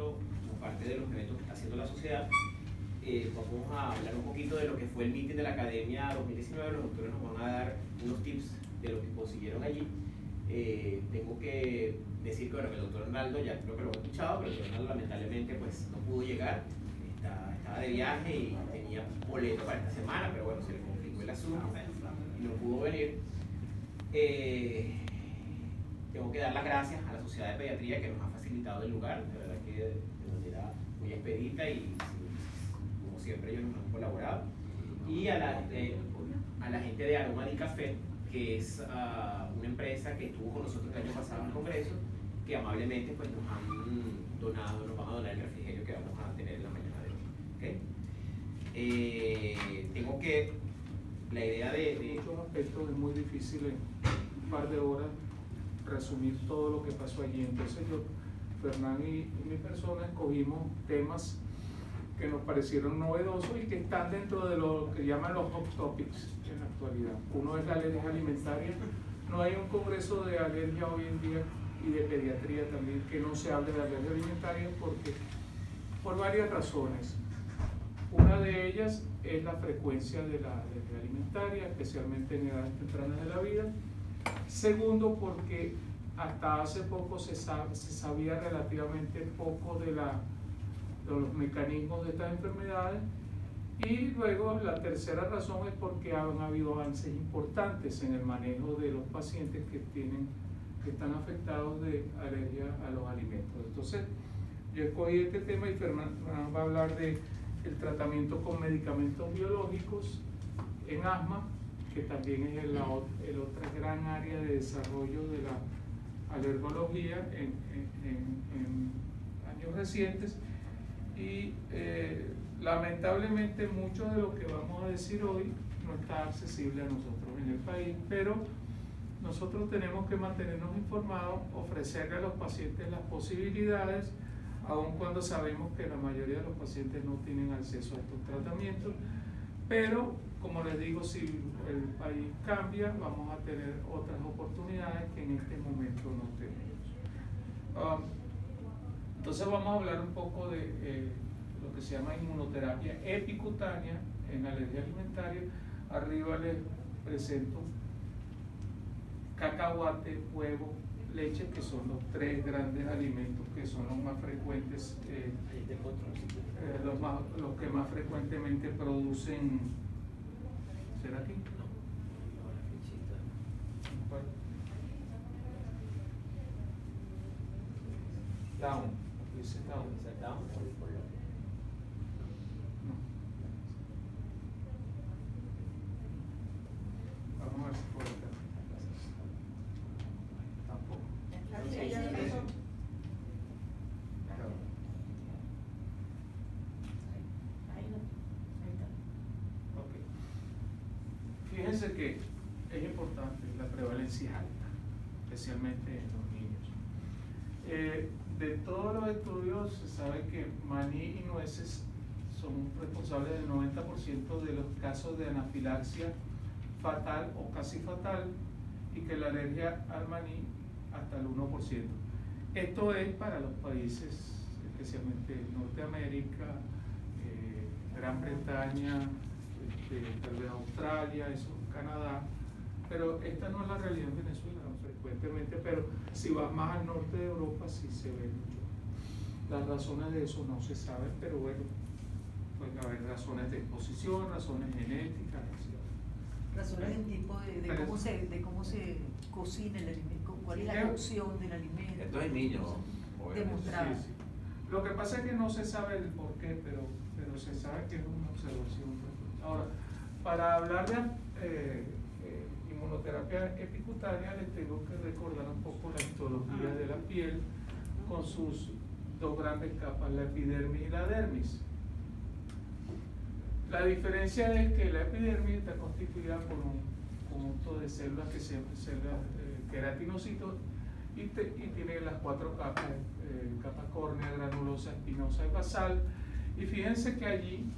evento, como parte de los eventos que está haciendo la sociedad, vamos a hablar un poquito de lo que fue el meeting de la Academia 2019. Los doctores nos van a dar unos tips de lo que consiguieron allí. Tengo que decir que, bueno, el doctor Arnaldo, ya creo que lo he escuchado, pero el doctor Arnaldo lamentablemente pues, no pudo llegar, estaba de viaje y tenía boleto para esta semana, pero bueno, se le complicó el asunto y no pudo venir. Tengo que dar las gracias a la Sociedad de Pediatría que nos ha facilitado el lugar, de verdad que de manera muy expedita y como siempre ellos nos han colaborado. Y a la gente de Aroma di Café, que es una empresa que estuvo con nosotros el año pasado en el Congreso, que amablemente pues, nos van a donar el refrigerio que vamos a tener en la mañana de hoy. ¿Okay? Tengo que, la idea de muchos aspectos es muy difícil en un par de horas resumir todo lo que pasó allí. Entonces yo, Fernán y mi persona escogimos temas que nos parecieron novedosos y que están dentro de lo que llaman los hot topics en la actualidad. Uno es la alergia alimentaria. No hay un congreso de alergia hoy en día y de pediatría también que no se hable de alergia alimentaria por varias razones. Una de ellas es la frecuencia de la alergia alimentaria, especialmente en edades tempranas de la vida. Segundo, porque hasta hace poco se sabía relativamente poco de los mecanismos de estas enfermedades. Y luego la tercera razón es porque han habido avances importantes en el manejo de los pacientes que están afectados de alergia a los alimentos. Entonces, yo escogí este tema y Fernando va a hablar del tratamiento con medicamentos biológicos en asma, que también es el otra gran área de desarrollo de la alergología en años recientes. Y lamentablemente mucho de lo que vamos a decir hoy no está accesible a nosotros en el país, pero nosotros tenemos que mantenernos informados, ofrecerle a los pacientes las posibilidades, aun cuando sabemos que la mayoría de los pacientes no tienen acceso a estos tratamientos. Pero, como les digo, si el país cambia, vamos a tener otras oportunidades que en este momento no tenemos. Entonces vamos a hablar un poco de lo que se llama inmunoterapia epicutánea en alergia alimentaria. Arriba les presento cacahuate, huevo, leche, que son los tres grandes alimentos que son los más frecuentes, los que más frecuentemente producen. ¿Será aquí? Down. Dice down. No. Vamos a ver si por acá. Tampoco. Okay. Fíjense que es importante, la prevalencia es alta, especialmente en los niños. De todos los estudios se sabe que maní y nueces son responsables del 90% de los casos de anafilaxia fatal o casi fatal, y que la alergia al maní hasta el 1%. Esto es para los países, especialmente Norteamérica, Gran Bretaña, tal vez Australia, Canadá, pero esta no es la realidad en Venezuela, no frecuentemente, pero si vas más al norte de Europa sí se ve mucho. Las razones de eso no se saben, pero bueno, pueden haber razones de exposición, razones genéticas, razones del tipo de cómo se cocina el alimento, cuál es la cocción del alimento. Esto es niños, demostrado. Sí. Lo que pasa es que no se sabe el por qué, pero se sabe que es una observación. Ahora, para hablar de inmunoterapia epicutánea, les tengo que recordar un poco la histología de la piel con sus dos grandes capas, la epidermis y la dermis. La diferencia es que la epidermis está constituida por un conjunto de células que se llaman células queratinocitos y tiene las cuatro capas, capa córnea, granulosa, espinosa y basal. Y fíjense que allí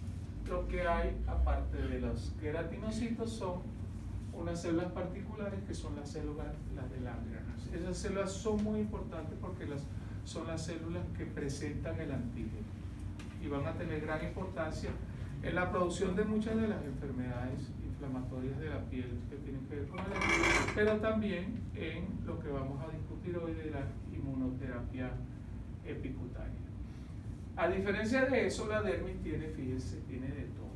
lo que hay, aparte de los queratinocitos, son unas células particulares que son las células, las de Langerhans. Esas células son muy importantes porque las son las células que presentan el antígeno y van a tener gran importancia en la producción de muchas de las enfermedades inflamatorias de la piel que tienen que ver con el herpes, pero también en lo que vamos a discutir hoy de la inmunoterapia epicutánea. A diferencia de eso, la dermis tiene, fíjense, tiene de todo.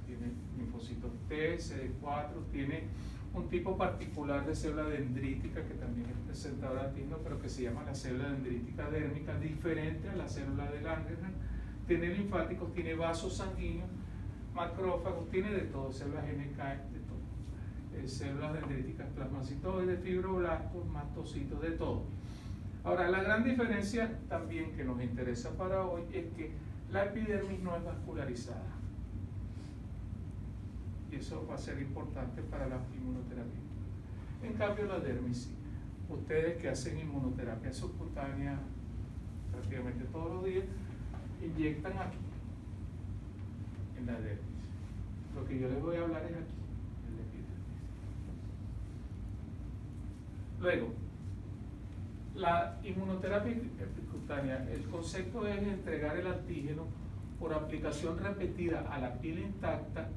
Tiene linfocitos T, CD4, tiene un tipo particular de célula dendrítica que también es presentadora de antígeno, pero que se llama la célula dendrítica dérmica, diferente a la célula de Langerhans. Tiene linfáticos, tiene vasos sanguíneos, macrófagos, tiene de todo, células NK, de todo. Células dendríticas plasmacitoides, fibroblastos, mastocitos, de todo. Ahora, la gran diferencia también que nos interesa para hoy es que la epidermis no es vascularizada. Y eso va a ser importante para la inmunoterapia. En cambio, la dermis sí. Ustedes que hacen inmunoterapia subcutánea prácticamente todos los días, inyectan aquí, en la dermis. Lo que yo les voy a hablar es aquí, en la epidermis. Luego, la inmunoterapia epicutánea, el concepto es entregar el antígeno por aplicación repetida a la piel intacta,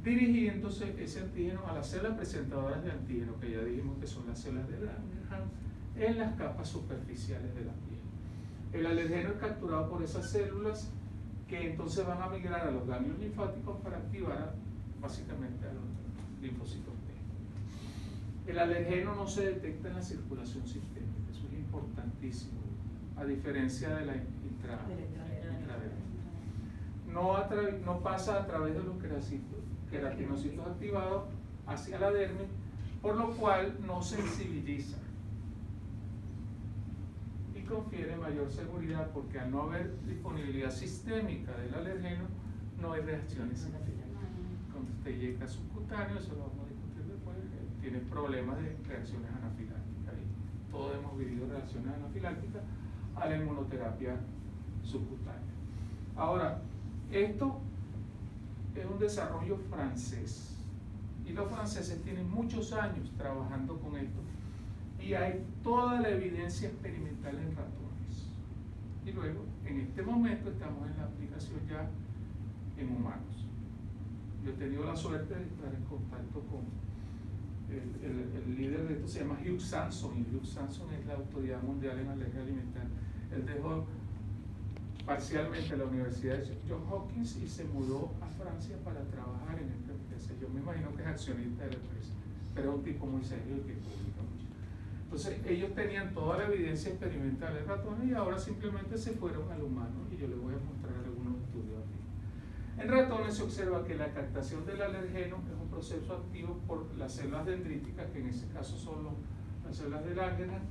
dirigiéndose ese antígeno a las células presentadoras de antígeno, que ya dijimos que son las células de Langerhans, en las capas superficiales de la piel. El alergeno es capturado por esas células que entonces van a migrar a los ganglios linfáticos para activar básicamente a los linfocitos T. El alergeno no se detecta en la circulación sistémica, eso es importantísimo, a diferencia de la intradermis. No pasa a través de los queratinocitos activados hacia la dermis, por lo cual no sensibiliza y confiere mayor seguridad, porque al no haber disponibilidad sistémica del alergeno no hay reacciones significativas. Cuando usted inyecta subcutáneo, eso lo vamos a discutir después, tiene problemas de reacciones anafilácticas, y todos hemos vivido reacciones anafilácticas a la inmunoterapia subcutánea. Ahora, esto es un desarrollo francés y los franceses tienen muchos años trabajando con esto y hay toda la evidencia experimental en ratones, y luego en este momento estamos en la aplicación ya en humanos. Yo he tenido la suerte de estar en contacto con el líder de esto, se llama Hugh Sanson, y Hugh Sanson es la autoridad mundial en alergia alimentaria. Él dejó parcialmente la Universidad de Johns Hopkins y se mudó a Francia para trabajar en esta empresa. Yo me imagino que es accionista de la empresa, pero es un tipo muy serio y que publica mucho. Entonces, ellos tenían toda la evidencia experimental en ratones y ahora simplemente se fueron al humano, y yo les voy a mostrar algunos estudios aquí. En ratones se observa que la captación del alergeno es un proceso activo por las células dendríticas, que en este caso son las células de Langerhans,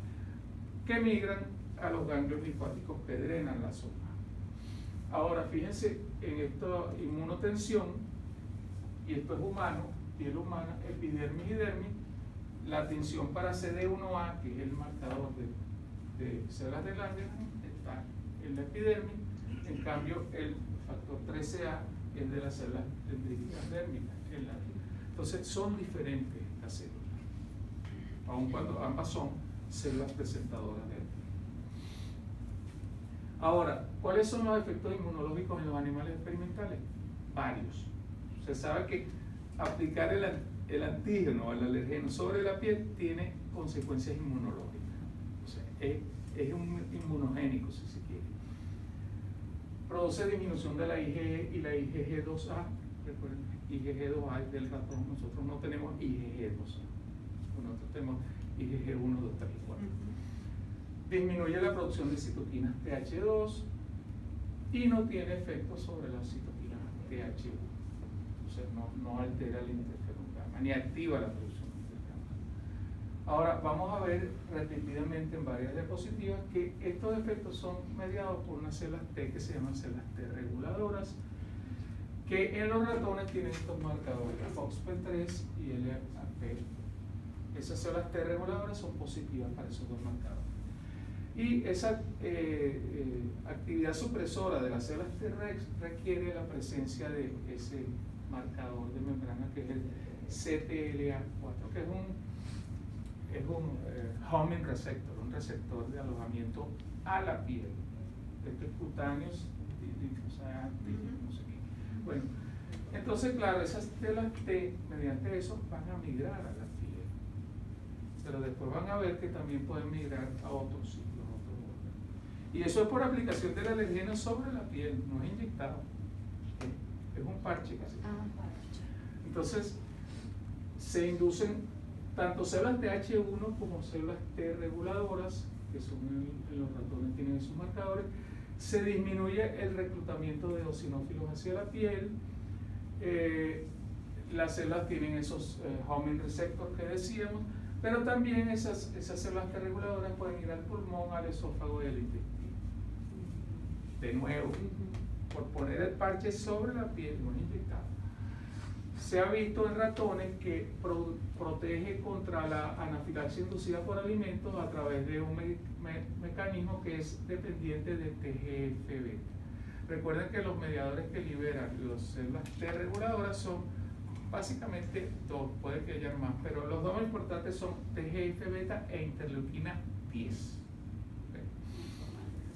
que migran a los ganglios linfáticos que drenan la zona. Ahora, fíjense en esta inmunotensión, y esto es humano, piel humana, epidermis y dermis, la tensión para CD1A, que es el marcador de células de Langerhans, está en la epidermis, en cambio el factor 13A es de las células dendríticas dérmicas en la piel. Entonces son diferentes estas células, aun cuando ambas son células presentadoras de. Ahora, ¿cuáles son los efectos inmunológicos en los animales experimentales? Varios. Se sabe que aplicar el antígeno o el alergeno sobre la piel tiene consecuencias inmunológicas. O sea, es un inmunogénico, si se quiere. Produce disminución de la IgE y la IgG2A. Recuerden, IgG2A es del ratón, nosotros no tenemos IgG2A. Nosotros tenemos IgG1, 2, 3 y 4. Disminuye la producción de citoquinas TH2 y no tiene efecto sobre las citoquinas TH1. Entonces no altera el interferón gamma ni activa la producción de interferón gamma. Ahora vamos a ver repetidamente en varias diapositivas que estos efectos son mediados por unas células T que se llaman células T reguladoras, que en los ratones tienen estos marcadores, FOXP3 y LAP. Esas células T reguladoras son positivas para esos dos marcadores. Y esa actividad supresora de las células T-Rex requiere la presencia de ese marcador de membrana que es el CTLA4, que es es un homing receptor, un receptor de alojamiento a la piel. Esto es cutáneos, no sé qué. Bueno, entonces claro, esas telas T, mediante eso, van a migrar a la piel. Pero después van a ver que también pueden migrar a otros sitios, a otros órganos. Y eso es por aplicación del alergeno sobre la piel, no es inyectado. Es un parche casi. Entonces, se inducen tanto células TH1 como células T reguladoras, que son en los ratones tienen esos marcadores. Se disminuye el reclutamiento de eosinófilos hacia la piel. Las células tienen esos homing receptors que decíamos, pero también esas células T reguladoras pueden ir al pulmón, al esófago y al intestino. De nuevo, por poner el parche sobre la piel, no inyectado. Se ha visto en ratones que protege contra la anafilaxia inducida por alimentos a través de un mecanismo que es dependiente de TGF-beta. Recuerden que los mediadores que liberan las células T reguladoras son básicamente dos, puede que haya más, pero los dos más importantes son TGF-beta e interleuquina 10.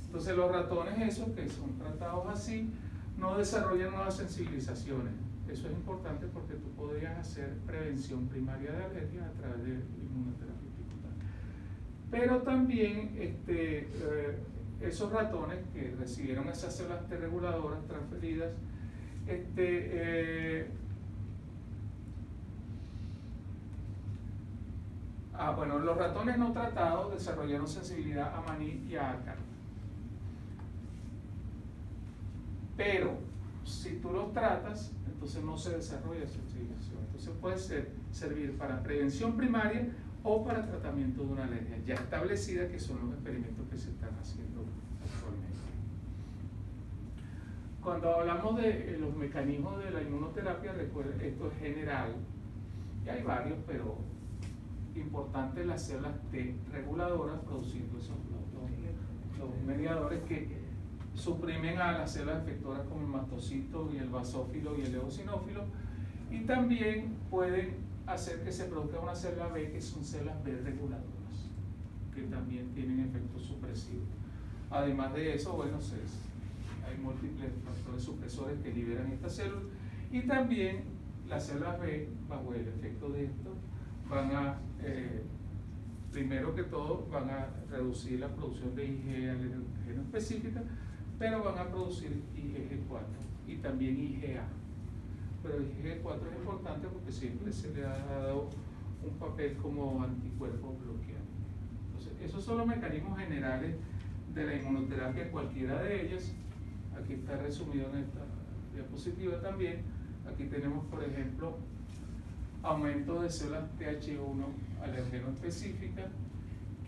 Entonces los ratones esos que son tratados así no desarrollan nuevas sensibilizaciones. Eso es importante porque tú podrías hacer prevención primaria de alergias a través de inmunoterapia epicutánea. Pero también esos ratones que recibieron esas células T reguladoras transferidas, bueno, los ratones no tratados desarrollaron sensibilidad a maní y a ácaro. Pero si tú los tratas, entonces no se desarrolla sensibilización. Entonces puede servir para prevención primaria o para tratamiento de una alergia ya establecida, que son los experimentos que se están haciendo actualmente. Cuando hablamos de los mecanismos de la inmunoterapia, recuerden, esto es general, y hay varios, pero importante las células T reguladoras produciendo esos los mediadores que suprimen a las células efectoras como el mastocito y el basófilo y el eosinófilo, y también pueden hacer que se produzca una célula B, que son células B reguladoras, que también tienen efectos supresivos. Además de eso, bueno, hay múltiples factores supresores que liberan estas células, y también las células B, bajo el efecto de esto, van a, primero que todo, van a reducir la producción de IgE alergeno específica, pero van a producir IgG4 y también IgA. Pero IgG4 es importante porque siempre se le ha dado un papel como anticuerpo bloqueante. Entonces, esos son los mecanismos generales de la inmunoterapia, cualquiera de ellas. Aquí está resumido en esta diapositiva también. Aquí tenemos, por ejemplo, aumento de células TH1 alergeno específica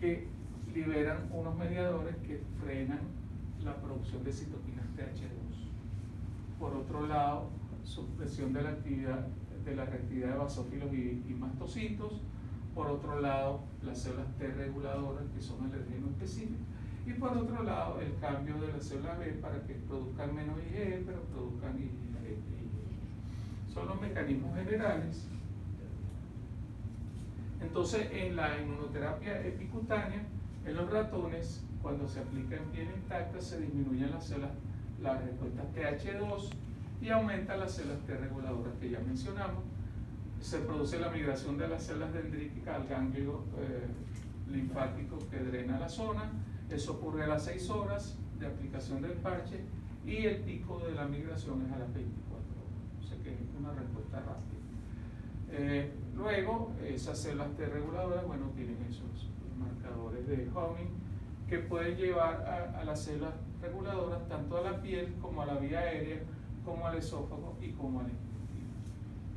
que liberan unos mediadores que frenan la producción de citoquinas TH2. Por otro lado, supresión de la actividad de la reactividad de basófilos y mastocitos. Por otro lado, las células T reguladoras, que son alergeno específicos. Y por otro lado, el cambio de la célula B para que produzcan menos IgE, pero produzcan IgE. Son los mecanismos generales. Entonces, en la inmunoterapia epicutánea, en los ratones, cuando se aplica en piel intacta, se disminuyen las células, las respuestas TH2 y aumentan las células T reguladoras que ya mencionamos. Se produce la migración de las células dendríticas al ganglio linfático que drena la zona. Eso ocurre a las 6 horas de aplicación del parche y el pico de la migración es a las 24 horas. O sea que es una respuesta rápida. Luego, esas células T reguladoras, bueno, tienen esos marcadores de homing que pueden llevar a las células reguladoras tanto a la piel como a la vía aérea, como al esófago y como al intestino.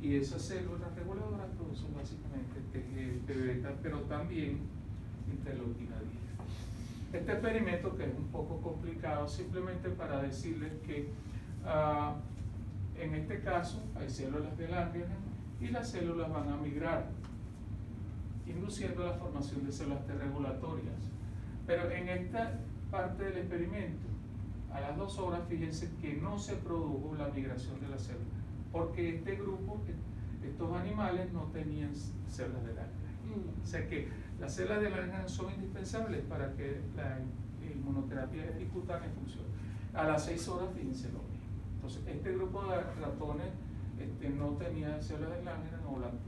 Y esas células reguladoras producen básicamente TGF-beta, pero también interleuquina 10. Este experimento, que es un poco complicado, simplemente para decirles que en este caso hay células del ganglio y las células van a migrar, induciendo la formación de células T regulatorias. Pero en esta parte del experimento, a las 2 horas, fíjense que no se produjo la migración de las células, porque este grupo, estos animales no tenían células del ganglio. O sea que Las células de Langerhans son indispensables para que la inmunoterapia epicutánea funcione. A las 6 horas, fíjense lo mismo. Entonces, este grupo de ratones no tenía células de Langerhans,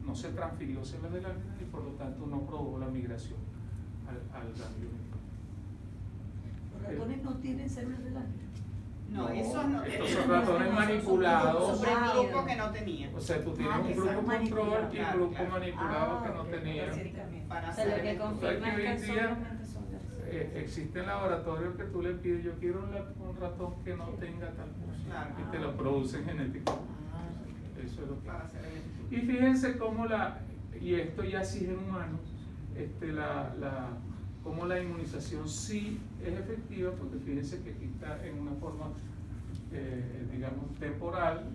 no se transfirió células de Langerhans y por lo tanto no produjo la migración al ganglio. ¿Los ratones no tienen células de Langerhans? No, esos no. Estos son ratones manipulados. Sobre un grupo que no tenía. O sea, tú tienes un grupo control y un grupo manipulado que no tenía. Para O sea, lo que hacer confirma es hoy en que día, solamente son las... existen laboratorios que tú le pides, yo quiero un ratón que no tenga tal cosa, Claro. y te lo producen genéticamente. Eso es lo que para hacer el Y fíjense cómo y esto ya sí es en humanos, cómo la inmunización sí es efectiva, porque fíjense que aquí está en una forma, digamos, temporal,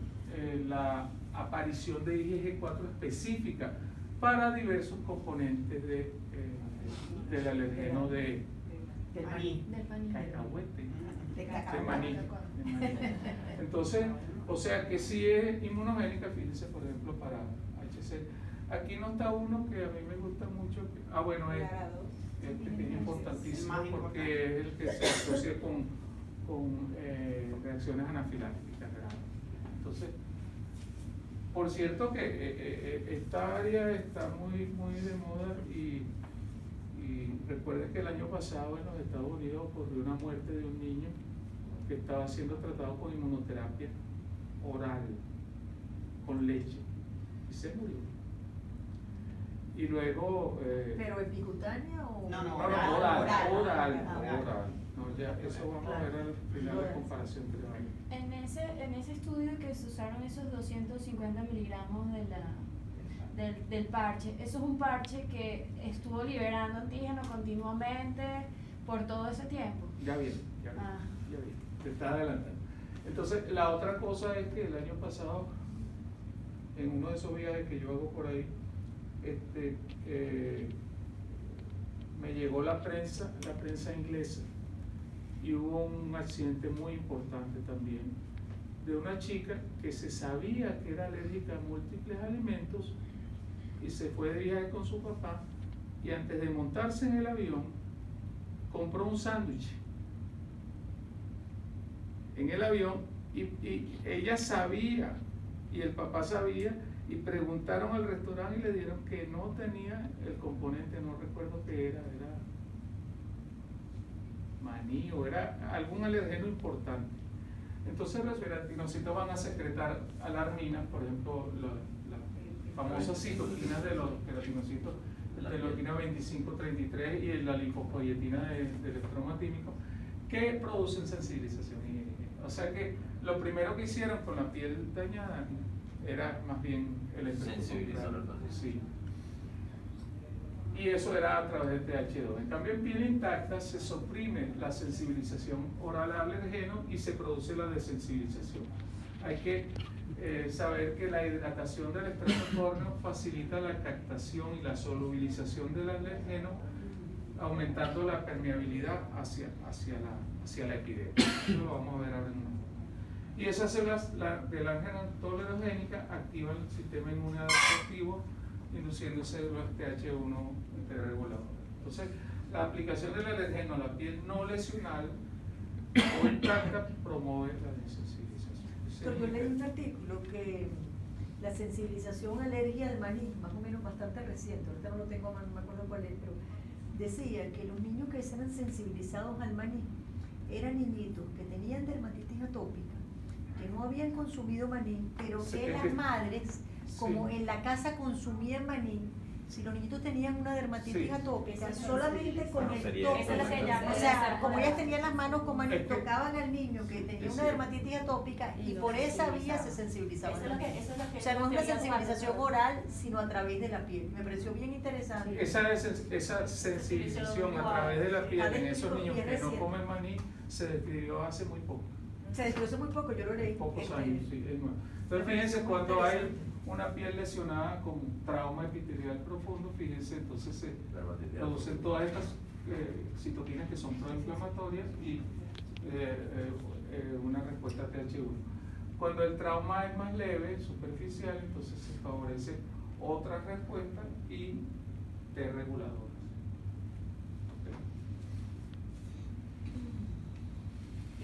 la aparición de IgG4 específica para diversos componentes del alergeno de Del maní. Del panillo. cacahuete, De de cacao. maní. De maní. Entonces, o sea que sí es inmunogénica, fíjense por ejemplo para HC. Aquí no está uno que a mí me gusta mucho, bueno, es que es importantísimo El más porque es el que se asocia con reacciones anafilácticas. Entonces, por cierto que esta área está muy de moda y recuerden que el año pasado en los Estados Unidos ocurrió una muerte de un niño que estaba siendo tratado con inmunoterapia oral, con leche, y se murió. Y luego... ¿Pero epicutánea o...? No, oral. Oral. No, ya, eso vamos a ver al final de comparación entre ambos. En ese estudio que se usaron esos 250 miligramos del parche, eso es un parche que estuvo liberando antígeno continuamente por todo ese tiempo. Ya vi, Ah. te está adelantando. Entonces, la otra cosa es que el año pasado, en uno de esos viajes que yo hago por ahí, me llegó la prensa inglesa, y hubo un accidente muy importante también de una chica que se sabía que era alérgica a múltiples alimentos y se fue de viaje con su papá y antes de montarse en el avión compró un sándwich en el avión y ella sabía y el papá sabía y preguntaron al restaurante y le dieron que no tenía el componente, no recuerdo qué era maní o era algún alergeno importante. Entonces los queratinocitos van a secretar alarminas, por ejemplo las famosas citoquinas de los queratinocitos, la queratina 25-33 y la linfopoietina del estroma tímico, que producen sensibilización. O sea que lo primero que hicieron con la piel dañada era más bien el sensibilizar al paciente. Sí. Y eso era a través del TH2. En cambio, en piel intacta se suprime la sensibilización oral al alergeno y se produce la desensibilización. Hay que saber que la hidratación del estrato córneo facilita la captación y la solubilización del alergeno, aumentando la permeabilidad hacia la epidermis. Eso lo vamos a ver ahora en un momento. Y esas células de Langerhans tolerogénica activan el sistema inmunológico, induciendo células TH1 reguladoras. Entonces, la aplicación del alergeno a la piel no lesional o intacta promueve la desensibilización. Yo leí un artículo que la sensibilización a alergia al maní, más o menos bastante reciente, ahorita no lo tengo a mano, no me acuerdo cuál es, pero decía que los niños que eran sensibilizados al maní eran niñitos que tenían dermatitis atópica, que no habían consumido maní, pero que las madres, como en la casa consumían maní, si los niñitos tenían una dermatitis atópica, solamente con el toque, o sea, como ellas tenían las manos con maní, tocaban al niño que tenía una dermatitis atópica y por esa vía se sensibilizaban. O sea, no es una sensibilización oral, sino a través de la piel. Me pareció bien interesante. Esa sensibilización a través de la piel en esos niños que no comen maní se describió hace muy poco. Se describió hace muy poco, yo lo leí. Pocos años, sí, es nuevo. Entonces, fíjense, cuando hay una piel lesionada con trauma epitelial profundo, fíjense, entonces se producen todas estas citoquinas que son proinflamatorias y una respuesta TH1. Cuando el trauma es más leve, superficial, entonces se favorece otra respuesta y T reguladoras.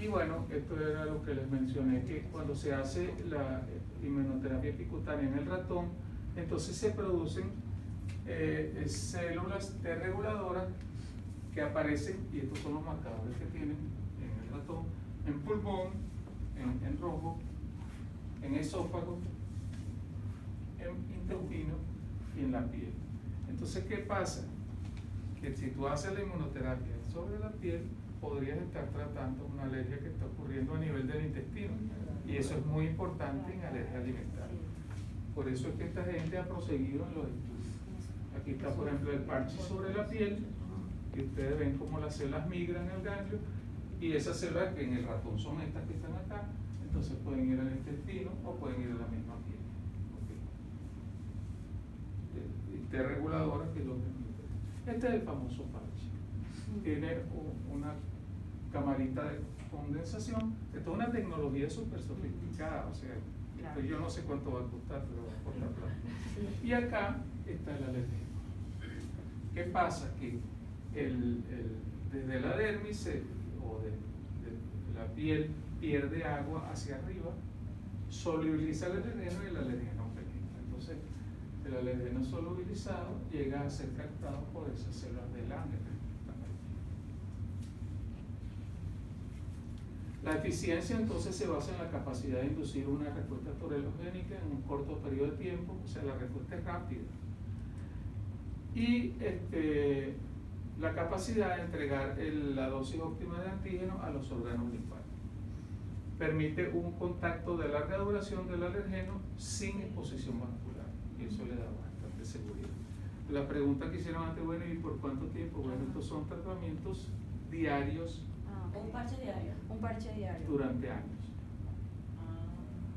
Y bueno, esto era lo que les mencioné, que cuando se hace la inmunoterapia epicutánea en el ratón, entonces se producen células T reguladoras que aparecen, y estos son los marcadores que tienen en el ratón, en pulmón, en rojo, en esófago, en intestino y en la piel. Entonces, ¿qué pasa? Que si tú haces la inmunoterapia sobre la piel, podrías estar tratando una alergia que está ocurriendo a nivel del intestino, y eso es muy importante en alergia alimentaria. Por eso es que esta gente ha proseguido en los estudios. Aquí está, por ejemplo, el parche sobre la piel, y ustedes ven cómo las células migran al ganglio, y esas células que en el ratón son estas que están acá, entonces pueden ir al intestino o pueden ir a la misma piel. ¿Okay? T reguladora, que es lo que este es el famoso parche. Tiene una camarita de condensación. Esto es una tecnología súper sofisticada, o sea, pues yo no sé cuánto va a costar, pero va a costar plata. Y acá está el alergeno. ¿Qué pasa? Que desde la dermis o de la piel pierde agua hacia arriba, solubiliza el alergeno y el alergeno penetra. Entonces, el alergeno solubilizado llega a ser captado por esas células de Langerhans. La eficiencia entonces se basa en la capacidad de inducir una respuesta torelogénica en un corto periodo de tiempo, o sea, la respuesta es rápida. Y la capacidad de entregar la dosis óptima de antígeno a los órganos linfáticos. Permite un contacto de larga duración del alergeno sin exposición vascular, y eso le da bastante seguridad. La pregunta que hicieron antes, bueno, ¿y por cuánto tiempo? Bueno, estos son tratamientos diarios. Un parche diario. Un parche diario. Durante años.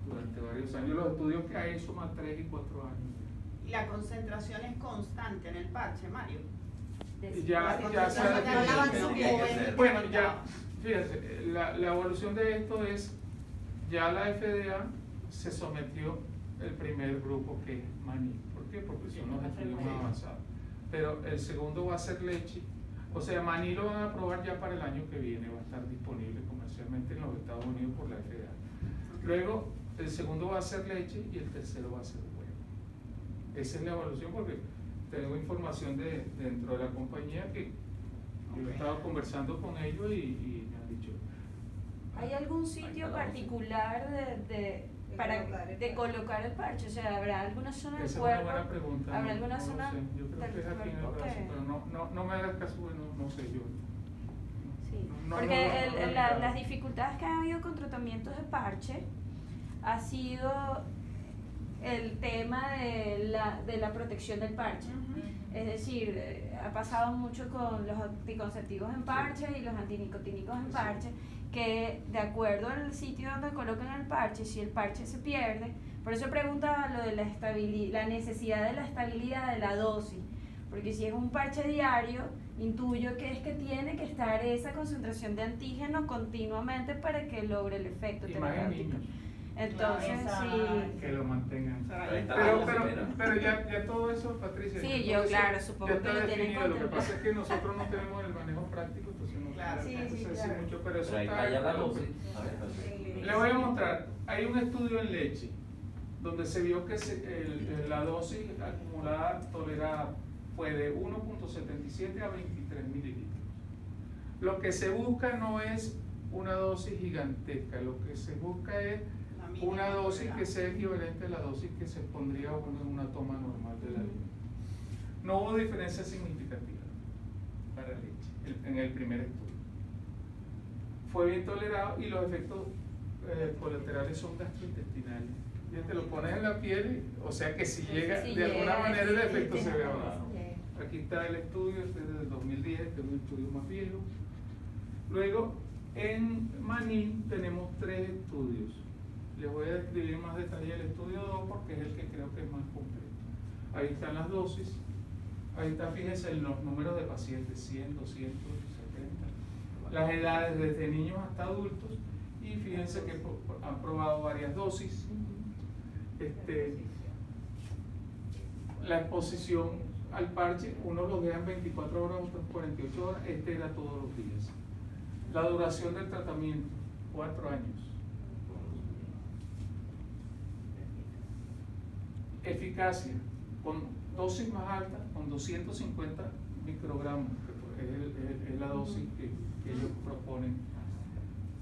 Durante varios años. Los estudios que hay suman 3 y 4 años. ¿Y la concentración es constante en el parche, Mario? Ya se ha. Bueno, ya, fíjate, la evolución de esto es, ya la FDA se sometió el primer grupo, que es maní. ¿Por qué? Porque son los estudios más avanzados. Pero el segundo va a ser leche. O sea, maní lo van a aprobar ya para el año que viene, va a estar disponible comercialmente en los Estados Unidos por la FDA. Luego, el segundo va a ser leche y el tercero va a ser huevo. Esa es la evolución, porque tengo información dentro de la compañía que yo he estado conversando con ellos y me han dicho. ¿Hay algún sitio particular de colocar el parche? O sea, ¿habrá alguna zona del cuerpo? Esa es una buena pregunta. ¿Habrá alguna zona sé. Yo creo que es aquí en el brazo, pero no me hagas caso, no sé yo. Sí, No, porque las dificultades que ha habido con tratamientos de parche ha sido el tema de la protección del parche. Es decir, ha pasado mucho con los anticonceptivos en parche y los antinicotínicos en parche, que de acuerdo al sitio donde colocan el parche, si el parche se pierde, por eso preguntaba lo de la necesidad de la estabilidad de la dosis, porque si es un parche diario, intuyo que es que tiene que estar esa concentración de antígeno continuamente para que logre el efecto terapéutico. Entonces, sí. Que lo mantengan. Pero Pero ya todo eso, Patricia. Sí, yo claro, supongo que lo tienen definido. Lo que pasa es que nosotros no tenemos el manejo práctico, entonces no Claro. sé Sí, decir claro. mucho, pero eso Ahí está. está ya la dosis. Le voy a mostrar. Hay un estudio en leche donde se vio que la dosis acumulada tolerada fue de 1.77 a 23 mililitros. Lo que se busca no es una dosis gigantesca, lo que se busca es una dosis que sea equivalente a la dosis que se pondría uno en una toma normal del alimento. No hubo diferencia significativa para leche en el primer estudio. Fue bien tolerado y los efectos colaterales son gastrointestinales. Ya te lo pones en la piel, o sea que si llega, de alguna manera el efecto se ve abajo. Aquí está el estudio, este es del 2010, que es un estudio más viejo. Luego, en maní tenemos 3 estudios. Les voy a describir más detalle el estudio 2 porque es el que creo que es más completo. Ahí están las dosis. Ahí está, fíjense, los números de pacientes, 100, 270. Las edades desde niños hasta adultos. Y fíjense que han probado varias dosis. La exposición al parche, unos los dejan 24 horas, otros 48 horas. Este era todos los días. La duración del tratamiento, 4 años. Eficacia, con dosis más alta, con 250 microgramos, que es la dosis que ellos proponen.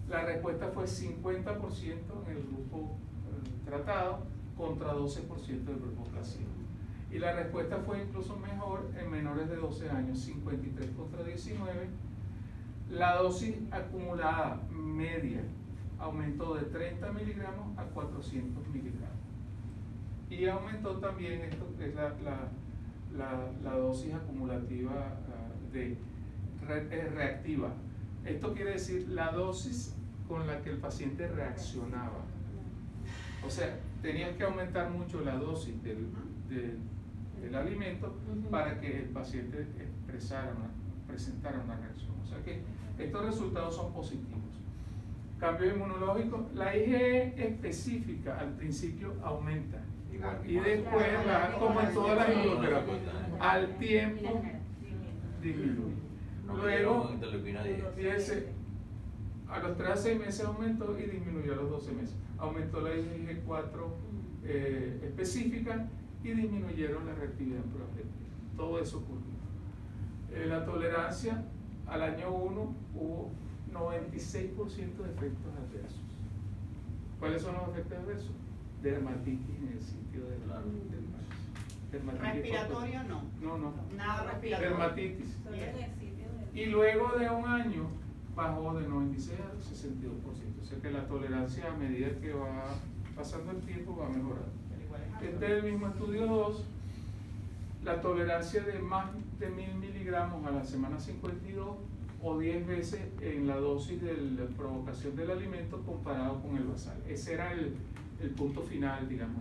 La respuesta fue 50% en el grupo tratado contra 12% del grupo placebo. Y la respuesta fue incluso mejor en menores de 12 años, 53 contra 19. La dosis acumulada media aumentó de 30 miligramos a 400 miligramos. Y aumentó también esto que es la dosis acumulativa reactiva. Esto quiere decir la dosis con la que el paciente reaccionaba. O sea, tenías que aumentar mucho la dosis del alimento para que el paciente presentara una reacción. O sea que estos resultados son positivos. Cambio inmunológico, la IgE específica al principio aumenta y después va, como en todas las inmunoterapias, al tiempo disminuye. Luego, fíjense, a los 3 a 6 meses aumentó y disminuyó a los 12 meses. Aumentó la IgG4 específica y disminuyeron la reactividad en pruebas de piel. Todo eso ocurrió. La tolerancia, al año 1 hubo 96% de efectos adversos. ¿Cuáles son los efectos adversos? Dermatitis en el sitio del dermatitis. Respiratorio no. No. Nada respiratorio. Dermatitis. Bien. Y luego de un año bajó de 96 al 62%. O sea que la tolerancia a medida que va pasando el tiempo va mejorando. Este es el mismo estudio 2. La tolerancia de más de 1000 miligramos a la semana 52 o 10 veces en la dosis de la provocación del alimento comparado con el basal. Ese era el punto final, digamos,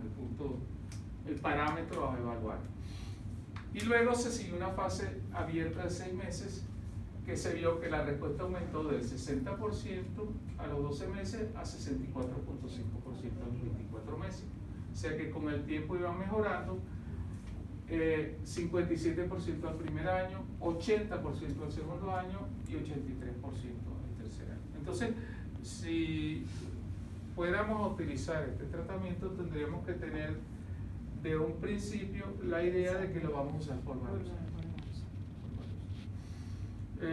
el parámetro a evaluar. Y luego se siguió una fase abierta de 6 meses que se vio que la respuesta aumentó del 60% a los 12 meses a 64.5% a los 24 meses. O sea que con el tiempo iban mejorando, 57% al primer año, 80% al segundo año y 83% al tercer año. Entonces, si fuéramos a utilizar este tratamiento, tendríamos que tener de un principio la idea de que lo vamos a usar por varios años.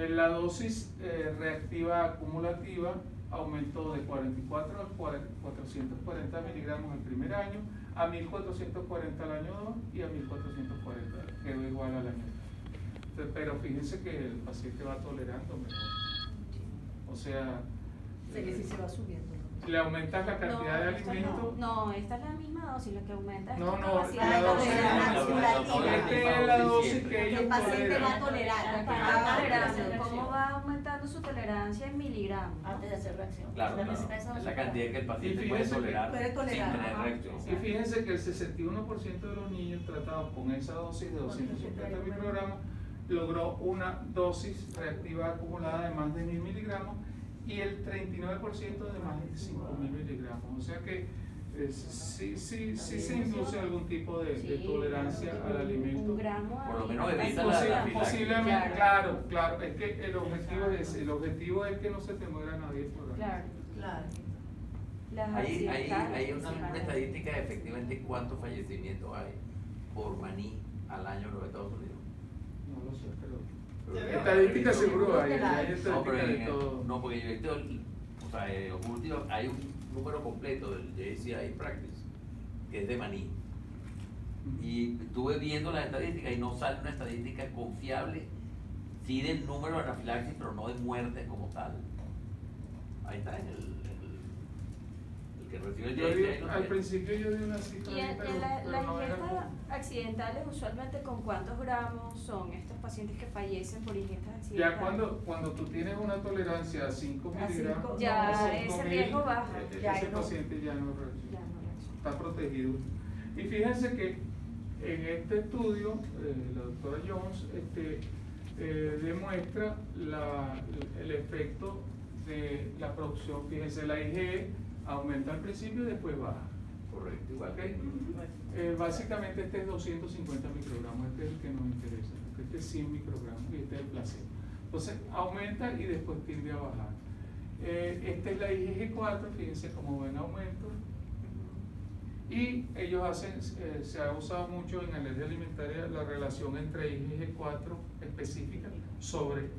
La dosis reactiva acumulativa aumentó de 44 a 440 miligramos el primer año, a 1440 al año 2 y a 1440, quedó igual al año 2. Pero fíjense que el paciente va tolerando mejor. O sea, que sí se va subiendo. le aumentas la cantidad de alimento. No, esta es la misma dosis, lo que aumenta es No, tu la capacidad de dosis tolerancia. Esta es la dosis que ellos El paciente va a toleran. tolerar. Va tolerando. ¿Cómo va aumentando su tolerancia en miligramos? Antes de hacer reacción. Claro, es la cantidad que el paciente Y puede fíjese tolerar puede tolerar, sin tener ajá. reacción. Y fíjense que el 61% de los niños tratados con esa dosis de 250 microgramos logró una dosis reactiva acumulada de más de 1000 miligramos y el 39% de más de 5000 miligramos. O sea que sí se induce algún tipo de tolerancia al alimento. Un gramo Por lo ahí. menos evita la Posiblemente, claro, es que el objetivo es ese, el objetivo es que no se te muera nadie por Claro. Claro. Las Hay accidentales, una sí. estadística de efectivamente cuántos fallecimientos hay por maní al año en los Estados Unidos. No lo sé, pero Pero- estadística seguro hay No, estadística pero de todo. no, porque yo he visto, o sea, último, hay un número completo del JCI Practice que es de maní. Y estuve viendo las estadísticas y no sale una estadística confiable, sí del número de anafilaxis, pero no de muertes como tal. Ahí está en el que recibe el Yo JCI. di- al principio yo di una cifra, Y en pero las no era ingestas como- accidentales, usualmente, ¿con cuántos gramos son estos pacientes que fallecen por ingestas accidentales? Ya cuando tú tienes una tolerancia a 5 A miligramos, cinco, ya no, ese 5000, riesgo baja. Ya ese no. paciente ya no reacciona. Ya no reacciona. Está protegido. Y fíjense que en este estudio, la doctora Jones demuestra el efecto de la producción. Fíjense, la IgE aumenta al principio y después baja. Correcto, igual. ¿Ok? Básicamente este es 250 microgramos, este es el que nos interesa, porque este es 100 microgramos y este es el placebo. Entonces aumenta y después tiende a bajar. Esta es la IgG4, fíjense cómo ven aumento. Y ellos hacen, se ha usado mucho en alergia alimentaria la relación entre IgG4 específica sobre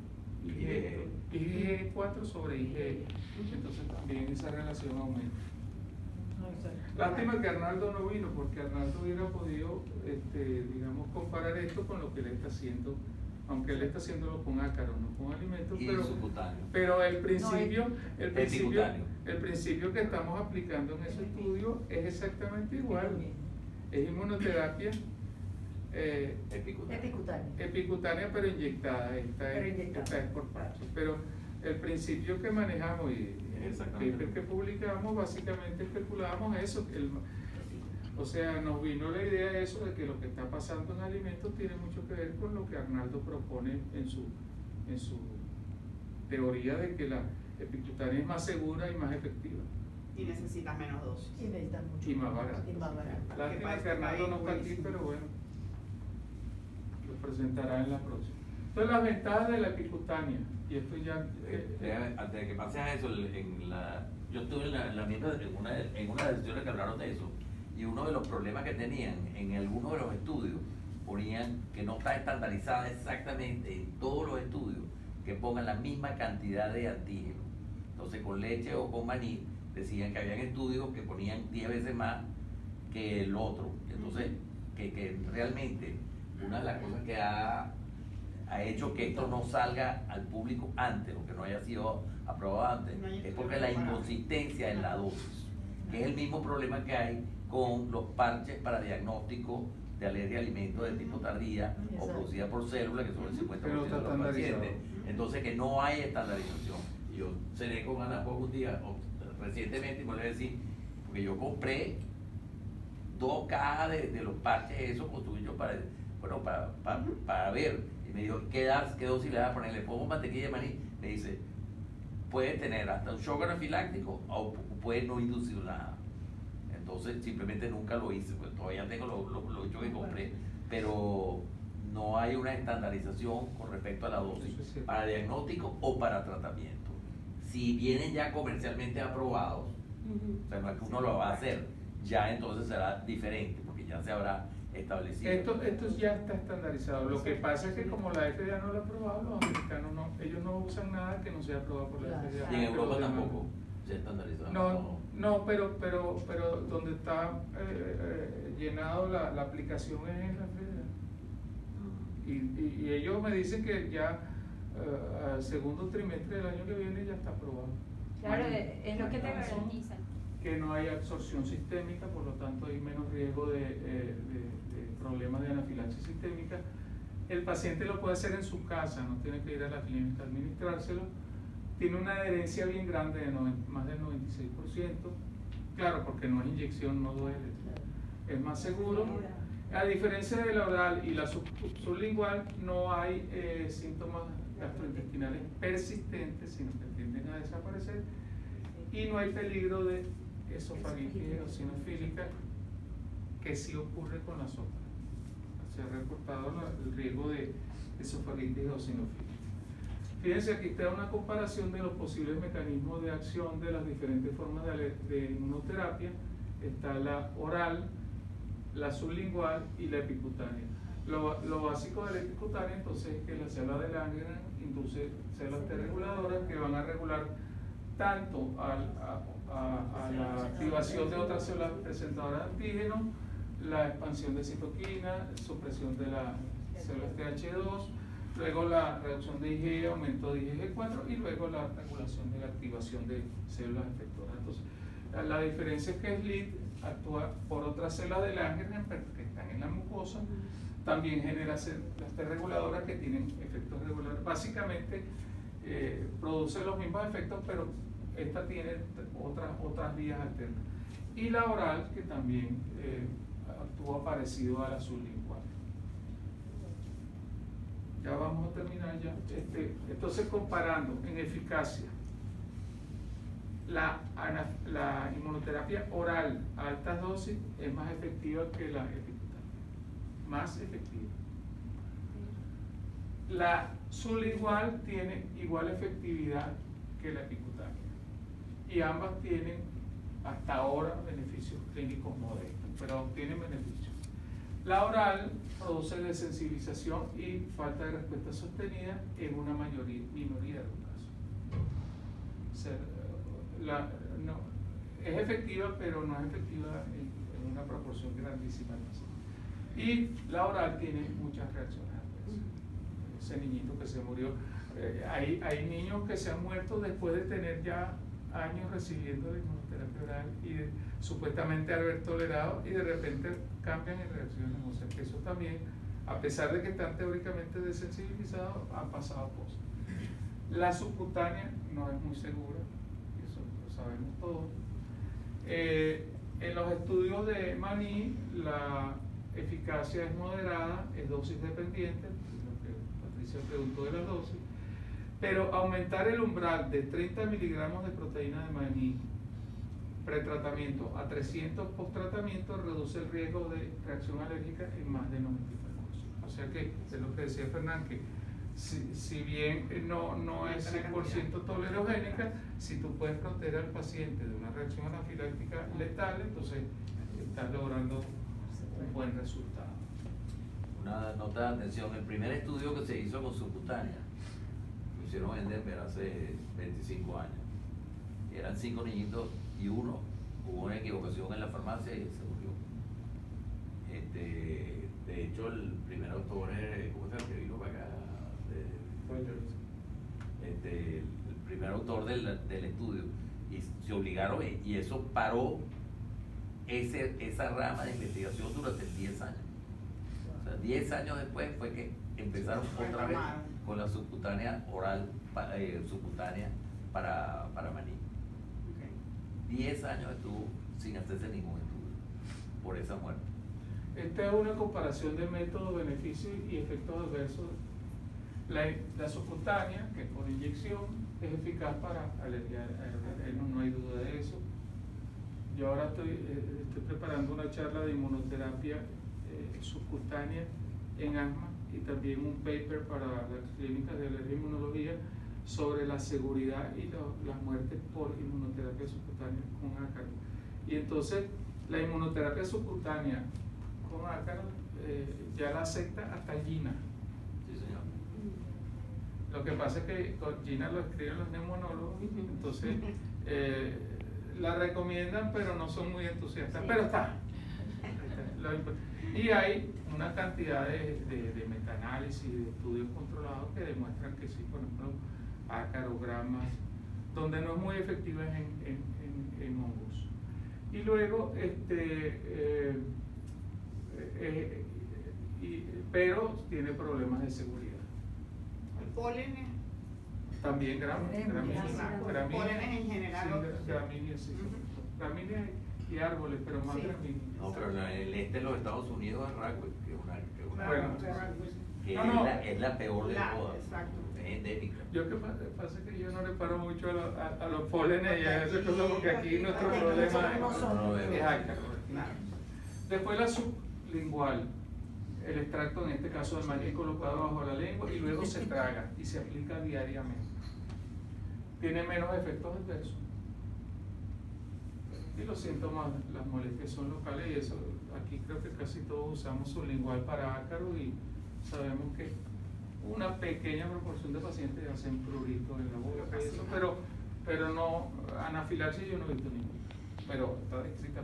IgG4 sobre IgE. Entonces también esa relación aumenta. Lástima que Arnaldo no vino, porque Arnaldo hubiera podido, digamos, comparar esto con lo que él está haciendo, aunque él está haciéndolo con ácaros, no con alimentos, Y pero el principio que estamos aplicando en ese estudio es exactamente igual. Es inmunoterapia epicutánea, pero inyectada. Esta es por parches. Pero el principio que manejamos y el paper que publicamos, básicamente especulábamos eso. O sea, nos vino la idea de eso, de que lo que está pasando en alimentos tiene mucho que ver con lo que Arnaldo propone en su teoría de que la epicutánea es más segura y más efectiva. Y necesitas menos dosis. Y necesitas mucho Y más barato. Lástima que Arnaldo no está aquí, pero bueno, lo presentará en la próxima. Entonces, las ventajas de la epicutánea, y esto ya... antes de que pases a eso, yo estuve en una de las sesiones que hablaron de eso, y uno de los problemas que tenían en algunos de los estudios, ponían que no está estandarizada exactamente en todos los estudios, que pongan la misma cantidad de antígenos. Entonces, con leche o con maní, decían que habían estudios que ponían 10 veces más que el otro. Entonces, que realmente una de las cosas que ha hecho que esto no salga al público antes, o que no haya sido aprobado antes, es porque la inconsistencia en la dosis, que es el mismo problema que hay con los parches para diagnóstico de alergia a alimentos de tipo tardía o producida por células, que son el 50% de los pacientes. Entonces, que no hay estandarización. Yo cené con Ana por un día, recientemente, y me voy a decir, porque yo compré 2 cajas de los parches esos construidos para ver. Y me dijo, ¿qué dosis le vas a poner? Le pongo mantequilla de maní. Me dice, puede tener hasta un shock anafiláctico o puede no inducir nada. Entonces, simplemente nunca lo hice, pues todavía tengo lo hecho que compré, pero no hay una estandarización con respecto a la dosis para diagnóstico o para tratamiento. Si vienen ya comercialmente aprobados, o sea, no es que uno lo va a hacer, ya entonces será diferente, porque ya se habrá establecido. Esto ya está estandarizado. Lo que pasa es que como la FDA no lo ha aprobado, los americanos no, ellos no usan nada que no sea aprobado por la FDA. Y en Europa tampoco se ha estandarizado. No, pero donde está llenado la aplicación es en la FDA. Y ellos me dicen que ya al segundo trimestre del año que viene ya está aprobado. Claro, es lo que te garantiza. Que no hay absorción sistémica, por lo tanto hay menos riesgo de problemas de anafilaxis sistémica. El paciente lo puede hacer en su casa, no tiene que ir a la clínica a administrárselo. Tiene una adherencia bien grande de más del 96%. Claro, porque no es inyección, no duele. Es más seguro. A diferencia de la oral y la sublingual, no hay síntomas gastrointestinales persistentes, sino que tienden a desaparecer. Y no hay peligro de esofagitis eosinofílica, que sí ocurre con las otras. Se ha reportado el riesgo de esofagitis eosinofílica. Fíjense, aquí está una comparación de los posibles mecanismos de acción de las diferentes formas de inmunoterapia. Está la oral, la sublingual y la epicutánea. Lo básico de la epicutánea entonces es que la célula de Langerhans induce células T reguladoras que van a regular tanto a la activación de otras células presentadoras de antígenos, la expansión de citoquina, supresión de las células TH2, luego la reducción de IgE, aumento de IgG4 y luego la regulación de la activación de células efectoras. Entonces, la diferencia es que SLIT actúa por otras células de Langerhans que están en la mucosa, también genera células T reguladoras que tienen efectos regulares. Básicamente produce los mismos efectos, pero esta tiene otras vías alternas. Y la oral, que también actúa parecido a la sublingual. Ya vamos a terminar ya. Entonces, comparando en eficacia, la inmunoterapia oral a altas dosis es más efectiva que la epicutánea. Más efectiva. La sublingual tiene igual efectividad que la epicutánea. Y ambas tienen hasta ahora beneficios clínicos modestos, pero tienen beneficios. La oral produce desensibilización y falta de respuesta sostenida en una minoría de los casos. O sea, es efectiva, pero no es efectiva en una proporción grandísima. Y la oral tiene muchas reacciones adversas. Ese niñito que se murió, hay niños que se han muerto después de tener ya años recibiendo la inmunoterapia oral y supuestamente haber tolerado, y de repente cambian en reacciones. O sea que eso también, a pesar de que están teóricamente desensibilizados, han pasado cosas. La subcutánea no es muy segura, eso lo sabemos todos. En los estudios de maní, la eficacia es moderada, es dosis dependiente, lo que Patricia preguntó de las dosis, pero aumentar el umbral de 30 miligramos de proteína de maní pretratamiento a 300 post-tratamiento reduce el riesgo de reacción alérgica en más de 90%. O sea que, es lo que decía Fernán, que si bien no es 100% tolerogénica, si tú puedes proteger al paciente de una reacción anafiláctica letal, entonces estás logrando un buen resultado. Una nota de atención: el primer estudio que se hizo con subcutánea lo hicieron en Denver hace 25 años. Eran 5 niñitos y uno hubo una equivocación en la farmacia y se murió. De hecho, el primer autor, ¿cómo se llama? Que vino para acá. El primer autor del estudio, y se obligaron, y eso paró esa rama de investigación durante 10 años. O sea, 10 años después fue que empezaron otra vez con la subcutánea oral, subcutánea para maní. 10 años estuvo sin hacerse ningún estudio por esa muerte. Esta es una comparación de métodos, beneficios y efectos adversos. La subcutánea, que es por inyección, es eficaz para alergia al alergeno, no hay duda de eso. Yo ahora estoy preparando una charla de inmunoterapia subcutánea en asma y también un paper para las clínicas de alergia e inmunología sobre la seguridad y las muertes por inmunoterapia subcutánea con ácaro. Y entonces la inmunoterapia subcutánea con ácaro ya la acepta hasta Gina. Sí, señor. Lo que pasa es que Gina lo escriben los neumonólogos, entonces la recomiendan, pero no son muy entusiastas. Pero está. Y hay una cantidad de metaanálisis, de estudios controlados que demuestran que sí, por ejemplo, ácarogramas, donde no es muy efectiva en hongos. Y luego, pero tiene problemas de seguridad. El polen También gramíneas en general. Gramíneas, sí. Gramíneas y árboles, pero más gramíneas. No, pero en el de los Estados Unidos es ragweed, que es una Bueno, que es la peor de todas. Exacto. Es endémica. Yo que pasa que yo no le paro mucho a los pólenes y a esas cosas, porque aquí nuestro problema es ácaro. Después la sublingual, el extracto en este caso del maní colocado bajo la lengua y luego se traga y se aplica diariamente. Tiene menos efectos adversos. Y los síntomas, las molestias son locales, y eso aquí creo que casi todos usamos sublingual para ácaro y sabemos que una pequeña proporción de pacientes hacen prurito en la boca y eso, pero no, anafilaxis yo no he visto ninguna, pero está descrita.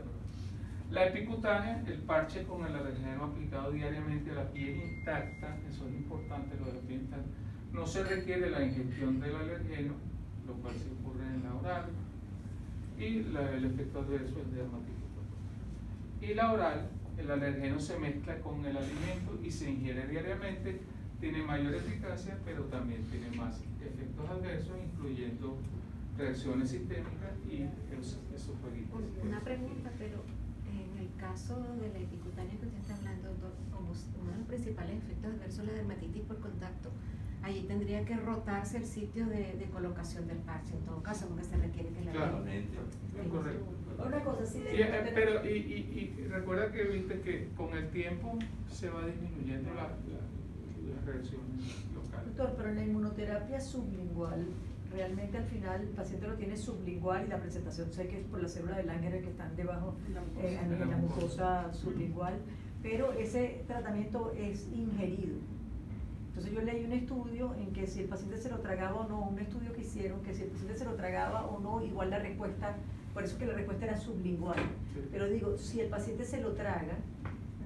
La epicutánea, el parche con el alergeno aplicado diariamente a la piel intacta, eso es importante, lo de la piel intacta, no se requiere la ingestión del alergeno, lo cual se ocurre en la oral, y el efecto adverso es dermatitis. Y la oral, el alergeno se mezcla con el alimento y se ingiere diariamente, tiene mayor eficacia, pero también tiene más efectos adversos, incluyendo reacciones sistémicas y esofágicas. Una pregunta, pero en el caso de la epicutánea que usted está hablando, doctor, como uno de los principales efectos adversos es la dermatitis por contacto, allí tendría que rotarse el sitio de colocación del parche, en todo caso, porque se requiere que la Claramente. Es correcto. Una cosa, sí, Y recuerda que viste que con el tiempo se va disminuyendo las reacciones locales. doctor, pero en la inmunoterapia sublingual realmente al final el paciente lo tiene sublingual y la presentación sé que es por la célula de Langerhans que están debajo en la mucosa sublingual, pero ese tratamiento es ingerido. Entonces yo leí un estudio en que si el paciente se lo tragaba o no, un estudio que hicieron que si el paciente se lo tragaba o no, igual la respuesta, por eso que la respuesta era sublingual. Pero digo, si el paciente se lo traga,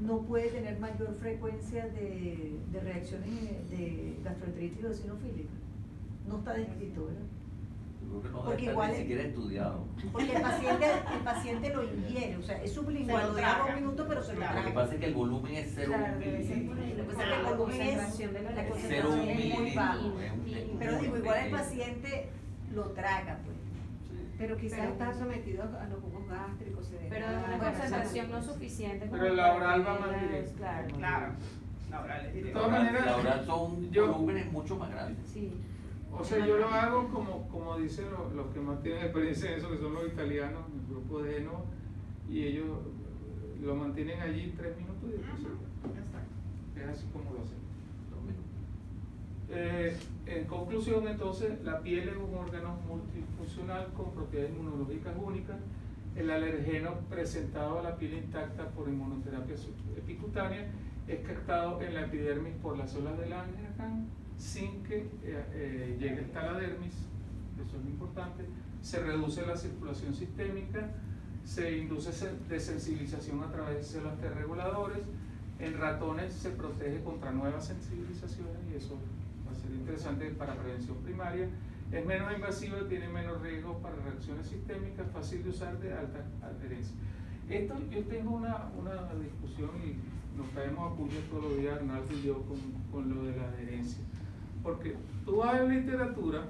no puede tener mayor frecuencia de reacciones de gastroenteritis eosinofílica. No está descrito, ¿verdad? Yo creo que no Porque debe estar igual ni siquiera estudiado. Porque el paciente lo ingiere, o sea, es sublingual, lo deja 2 minutos, pero se lo Lo que traga. pasa es que el volumen es 0,1 Claro, debe ser por ahí. Lo que pasa es que La el volumen concentración de la la Es concentración 0,1 es muy mililitro. baja. Pero digo, igual el pequeño. paciente lo traga, pues. Pero quizás Pero- está sometido a los jugos gástricos. Pero de una Bueno, concentración no suficiente. como Pero la para oral que va más las- directo. Claro. Claro. La oral es De directa. todas maneras, La oral son yo- volúmenes mucho más grandes. Sí. O sea, yo lo hago como dicen los que más tienen experiencia en eso, que son los italianos, el grupo de Génova, y ellos lo mantienen allí 3 minutos y después se lo- Exacto. es así como lo hacen. 2 minutos. En conclusión, entonces, la piel es un órgano multifuncional con propiedades inmunológicas únicas. El alergeno presentado a la piel intacta por inmunoterapia epicutánea es captado en la epidermis por las células de Langerhans sin que llegue hasta la dermis, eso es lo importante. Se reduce la circulación sistémica, se induce desensibilización a través de células T reguladores. En ratones se protege contra nuevas sensibilizaciones y eso va a ser interesante para prevención primaria. Es menos invasiva, tiene menos riesgo para reacciones sistémicas, fácil de usar, de alta adherencia. Esto, yo tengo una discusión y nos caemos a puño todos los días, Arnaldo y yo, con lo de la adherencia. Porque tú vas a la literatura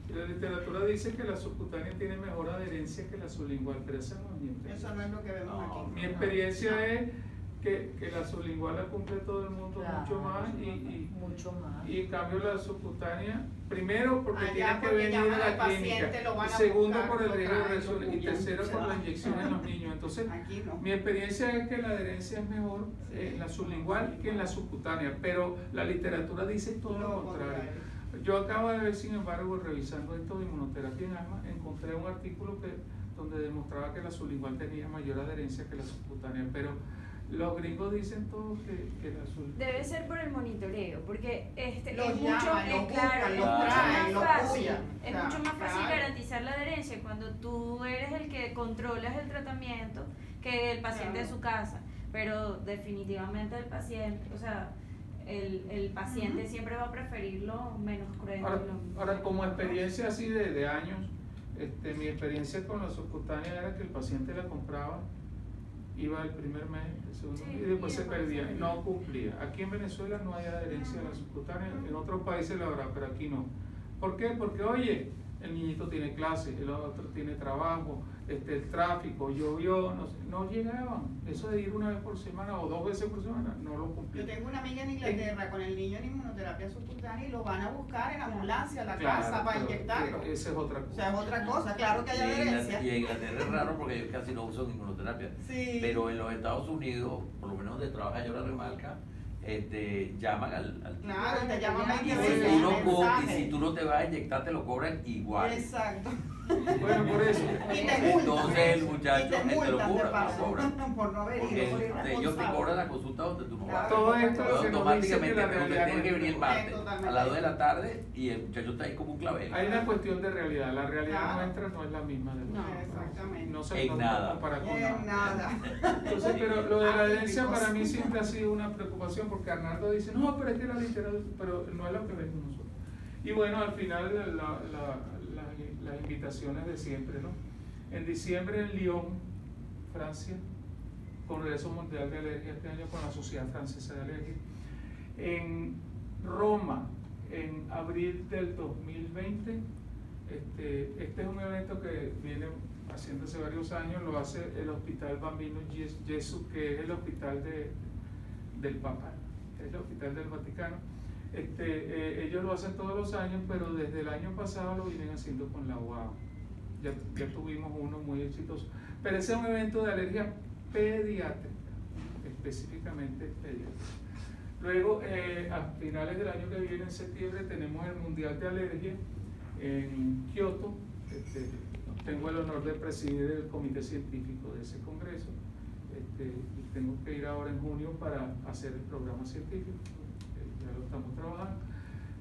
y la literatura dice que la subcutánea tiene mejor adherencia que la sublingual, pero esa no es mi experiencia. Eso no es lo que vemos No. aquí. Mi experiencia es que la sublingual la cumple todo el mundo mucho más mucho más. y en cambio la subcutánea, primero porque Allá tiene que porque venir llaman a al la clínica, paciente, lo van a segundo buscar, por el lo riesgo de traen, reacción lo y puyan, tercero se por la va. inyección en los niños. Entonces, Aquí no. mi experiencia es que la adherencia es mejor en la sublingual que en la subcutánea, pero la literatura dice todo lo contrario. Yo acabo de ver, sin embargo, revisando esto de inmunoterapia en asma, encontré un artículo donde demostraba que la sublingual tenía mayor adherencia que la subcutánea, pero los gringos dicen todos que la sublingual... Debe ser por el monitoreo, porque Los es mucho, llaman, los claro, buscan, es los mucho traen, más los fácil, puyan. es Claro, mucho más fácil claro. garantizar la adherencia cuando tú eres el que controlas el tratamiento que el paciente de Claro. su casa, pero definitivamente el paciente, o sea, el paciente siempre va a preferir lo menos cruento. Ahora, como experiencia así de años, mi experiencia con la subcutánea era que el paciente la compraba, iba el primer mes, el segundo Sí, mes, y después y se después perdía, se no cumplía. Aquí en Venezuela no hay adherencia a la subcutánea, en otros países la habrá, pero aquí no. ¿Por qué? Porque, oye, el niñito tiene clase, el otro tiene trabajo, el tráfico, llovió, no llegaban. Eso de ir una vez por semana o 2 veces por semana, no lo Yo cumplían. tengo una amiga en Inglaterra con el niño en inmunoterapia subcutánea y lo van a buscar en ambulancia a la Claro, casa para pero inyectarlo. esa es otra O cosa. sea, es otra cosa. Claro que hay Y en adherencia. Inglaterra es raro porque ellos casi no usan inmunoterapia. Sí. Pero en los Estados Unidos, por lo menos donde trabaja yo la remarca, llaman al Claro, te llaman Y 20 y veces. si, uno mensaje. y si tú no te vas a inyectar, te lo cobran igual. Exacto. Bueno, por eso. Y te multan. Entonces el muchacho Y te te lo multan, cobra, te te lo pasan, cobran. por no haber ido. Porque por ellos te irresponsable. cobran la consulta donde tú no vas. Claro. Todo esto Entonces, lo que nos dice que automáticamente la pero usted realidad tiene que no venir es el martes Totalmente. a las 2 de la tarde y el muchacho está ahí como un clavel. Hay una cuestión de realidad. La realidad Claro. nuestra no es la misma de los No. demás. Exactamente. No se En no nada. compara con En nada. Entonces, pero lo de la adherencia Atípicos. para mí siempre ha sido una preocupación porque Arnaldo dice, no, pero es que la literatura, pero no es lo que vemos nosotros. Y bueno, al final las invitaciones de siempre, ¿no? En diciembre en Lyon, Francia, Congreso Mundial de Alergia este año con la Sociedad Francesa de Alergia. En Roma, en abril del 2020, este es un evento que viene haciéndose varios años, lo hace el Hospital Bambino Gesù, que es el hospital del Papa, es el hospital del Vaticano. Ellos lo hacen todos los años, pero desde el año pasado lo vienen haciendo con la UAO. Ya tuvimos uno muy exitoso. Pero ese es un evento de alergia pediátrica, específicamente pediátrica. Luego, a finales del año que viene, en septiembre, tenemos el Mundial de Alergia en Kioto. Tengo el honor de presidir el comité científico de ese congreso, y tengo que ir ahora en junio para hacer el programa científico, ya lo estamos trabajando.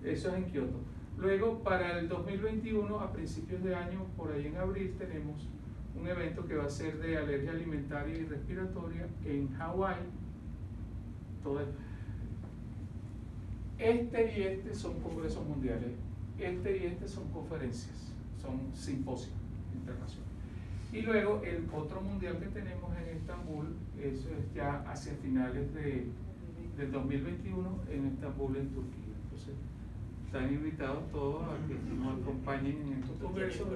Eso es en Kioto. Luego, para el 2021, a principios de año, por ahí en abril, tenemos un evento que va a ser de alergia alimentaria y respiratoria en Hawái. Este y este son congresos mundiales, este y este son conferencias, son simposios internacionales. Y luego el otro mundial que tenemos en Estambul, eso es ya hacia finales del 2021 en Estambul, en Turquía. Entonces, están invitados todos a que nos acompañen en estos congresos.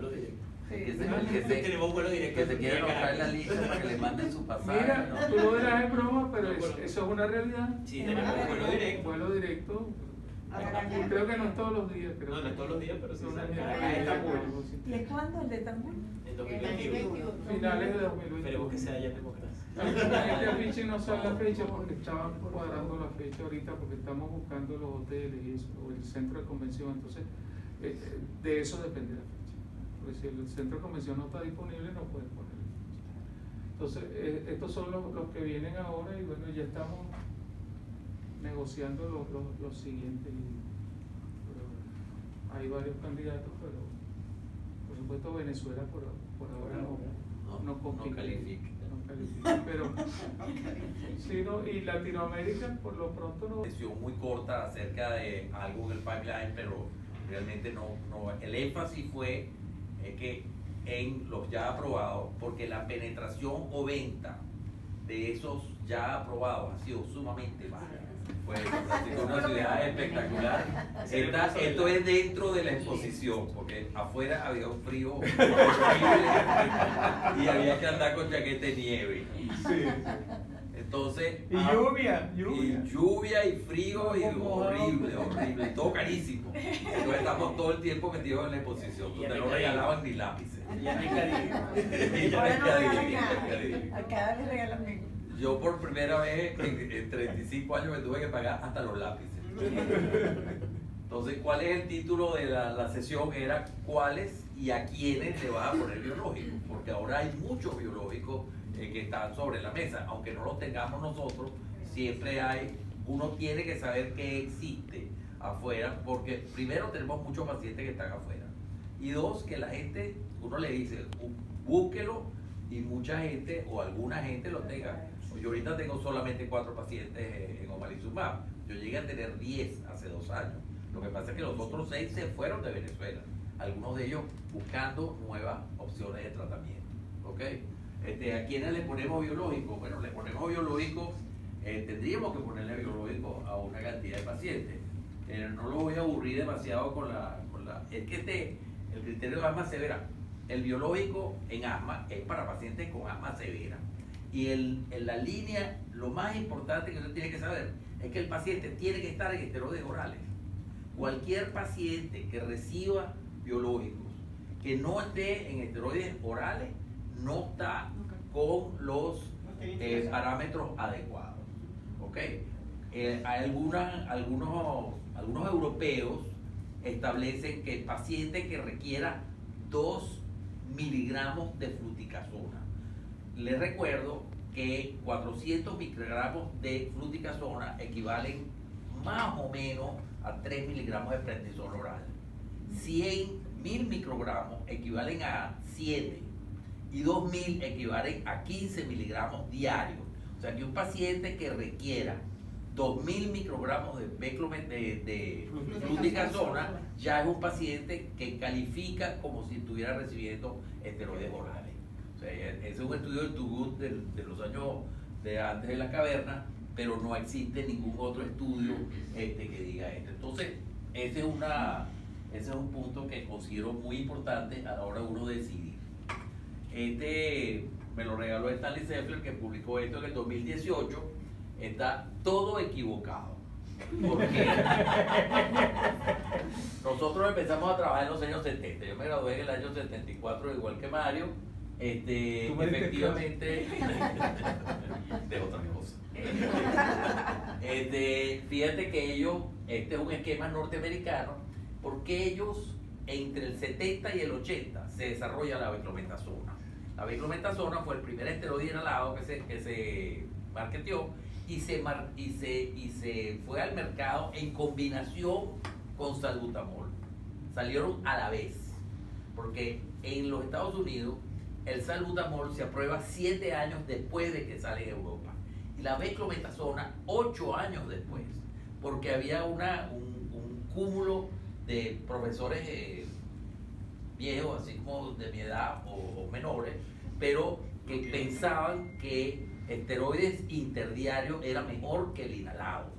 Tenemos vuelo directo. Que se quieran buscar la lista para que le manden su pasaje. Mira, ¿no? tú lo verás en broma, pero eso es una realidad. Sí, tenemos vuelo directo. Vuelo directo. Creo que no es todos los días. No, no es todos los días, pero sí. ¿Y es cuándo el de Estambul? En 2021. Finales de 2021. Esperemos que sea ya democracia. Este afiche no sale la fecha porque estaban cuadrando la fecha ahorita porque estamos buscando los hoteles y eso, o el centro de convención. Entonces, de eso depende la fecha. Porque si el centro de convención no está disponible, no pueden poner la fecha. Entonces, estos son los que vienen ahora y bueno, ya estamos negociando los siguientes. Hay varios candidatos, pero por supuesto Venezuela por ahora no califica. Pero sí, no, y Latinoamérica por lo pronto no. Sesión muy corta acerca de algo en el pipeline, pero realmente no el énfasis fue que en los ya aprobados, porque la penetración o venta de esos ya aprobados ha sido sumamente baja. Pues es una ciudad espectacular. Esto es dentro de la exposición, porque afuera había un frío horrible y había que andar con chaqueta de nieve. Entonces, lluvia y frío y horrible, todo carísimo. Entonces estamos todo el tiempo metidos en la exposición, donde no regalaban ni lápices. Ya no hay Cadivi. Acá les regalan menos. Yo por primera vez en 35 años me tuve que pagar hasta los lápices. Entonces, ¿cuál es el título de la sesión? Era ¿cuáles y a quiénes le vas a poner biológicos? Porque ahora hay muchos biológicos que están sobre la mesa. Aunque no los tengamos nosotros, siempre uno tiene que saber qué existe afuera, porque primero tenemos muchos pacientes que están afuera. Y dos, que la gente, uno le dice, búsquelo, y mucha gente o alguna gente lo tenga. Yo ahorita tengo solamente 4 pacientes en omalizumab. Yo llegué a tener 10 hace 2 años. Lo que pasa es que los otros 6 se fueron de Venezuela. Algunos de ellos buscando nuevas opciones de tratamiento. ¿Ok? ¿A quiénes le ponemos biológicos? Bueno, le ponemos biológicos, tendríamos que ponerle biológicos a una cantidad de pacientes. No lo voy a aburrir demasiado con la es que el criterio de asma severa. El biológico en asma es para pacientes con asma severa. Y en la línea, lo más importante que usted tiene que saber es que el paciente tiene que estar en esteroides orales. Cualquier paciente que reciba biológicos que no esté en esteroides orales no está con los parámetros adecuados. ¿Okay? Hay algunos europeos establecen que el paciente que requiera 2 miligramos de fluticasona. Les recuerdo que 400 microgramos de fluticasona equivalen más o menos a 3 miligramos de prednisona oral. 100.000 microgramos equivalen a 7 y 2.000 equivalen a 15 miligramos diarios. O sea que un paciente que requiera 2.000 microgramos de fluticasona ya es un paciente que califica como si estuviera recibiendo esteroides orales. O sea, ese es un estudio del Toogood de los años de antes de la caverna, pero no existe ningún otro estudio que diga esto. Entonces, ese es un punto que considero muy importante a la hora de uno decidir. Me lo regaló Stanley Zeffler, que publicó esto en el 2018. Está todo equivocado. Porque nosotros empezamos a trabajar en los años 70. Yo me gradué en el año 74, igual que Mario. Efectivamente, de otra cosa. Fíjate que ellos, este es un esquema norteamericano, porque ellos entre el 70 y el 80 se desarrolla la beclometasona. La beclometasona fue el primer esteroide inhalado que se marketeó y se fue al mercado en combinación con salbutamol. Salieron a la vez, porque en los Estados Unidos el salbutamol se aprueba 7 años después de que sale en Europa y la beclometasona 8 años después, porque había un cúmulo de profesores viejos, así como de mi edad o menores, pero que pensaban que esteroides interdiarios era mejor que el inhalado.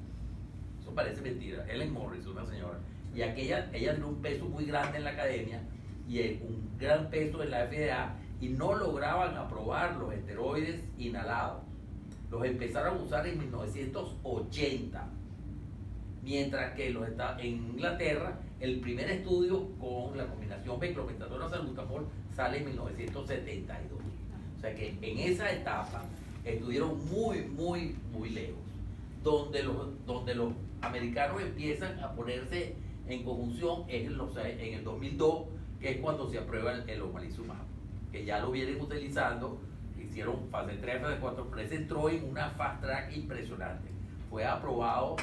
Eso parece mentira. Helen Morris, una señora, y ella tiene un peso muy grande en la academia y un gran peso en la FDA, y no lograban aprobar los esteroides inhalados. Los empezaron a usar en 1980, mientras que en Inglaterra el primer estudio con la combinación beclometasona-salbutamol sale en 1972. O sea que en esa etapa estuvieron muy lejos. Donde los americanos empiezan a ponerse en conjunción es en el 2002, que es cuando se aprueba el omalizumab, que ya lo vienen utilizando, hicieron fase 3, fase 4, pero ese entró en una fast track impresionante. Fue aprobado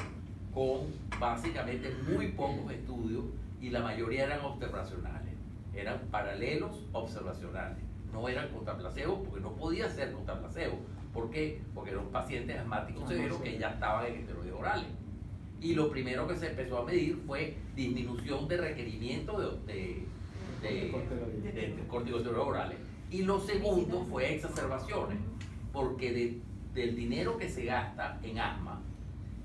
con básicamente muy pocos estudios y la mayoría eran observacionales, eran paralelos observacionales, no eran contra placebo, porque no podía ser contra placebo. ¿Por qué? Porque eran pacientes asmáticos severos que ya estaban en esteroides orales. Y lo primero que se empezó a medir fue disminución de requerimiento de corticosteroides orales. Y lo segundo fue exacerbaciones, porque del dinero que se gasta en asma,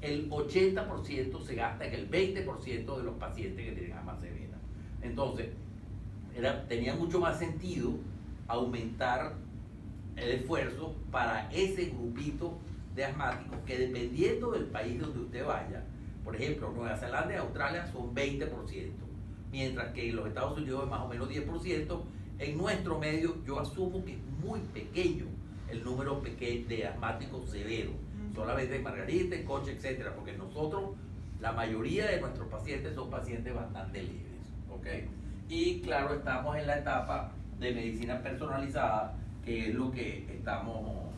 el 80% se gasta en el 20% de los pacientes que tienen asma severa. Entonces, tenía mucho más sentido aumentar el esfuerzo para ese grupito de asmáticos que, dependiendo del país donde usted vaya, por ejemplo, Nueva Zelanda y Australia son 20%, mientras que en los Estados Unidos es más o menos 10%. En nuestro medio yo asumo que es muy pequeño el número de asmáticos severos, solamente en Margarita, en Coche, etcétera, porque nosotros, la mayoría de nuestros pacientes son pacientes bastante leves, ¿ok? Y claro, estamos en la etapa de medicina personalizada, que es lo que estamos,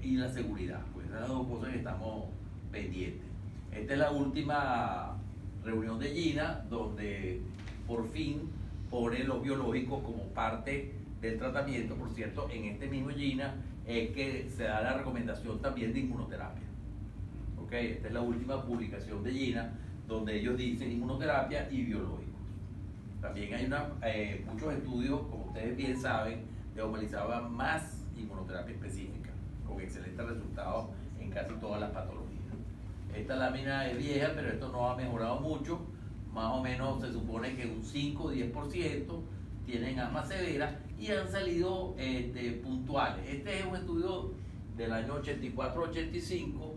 y la seguridad, pues esas son las dos cosas que estamos pendientes. Esta es la última reunión de Gina, donde por fin pone los biológicos como parte del tratamiento. Por cierto, en este mismo Gina es que se da la recomendación también de inmunoterapia. ¿Ok? Esta es la última publicación de Gina, donde ellos dicen inmunoterapia y biológicos. También hay muchos estudios, como ustedes bien saben, de omalizumab más inmunoterapia específica, con excelentes resultados en casi todas las patologías. Esta lámina es vieja, pero esto no ha mejorado mucho. Más o menos se supone que un 5 o 10% tienen asma severa y han salido puntuales. Este es un estudio del año 84-85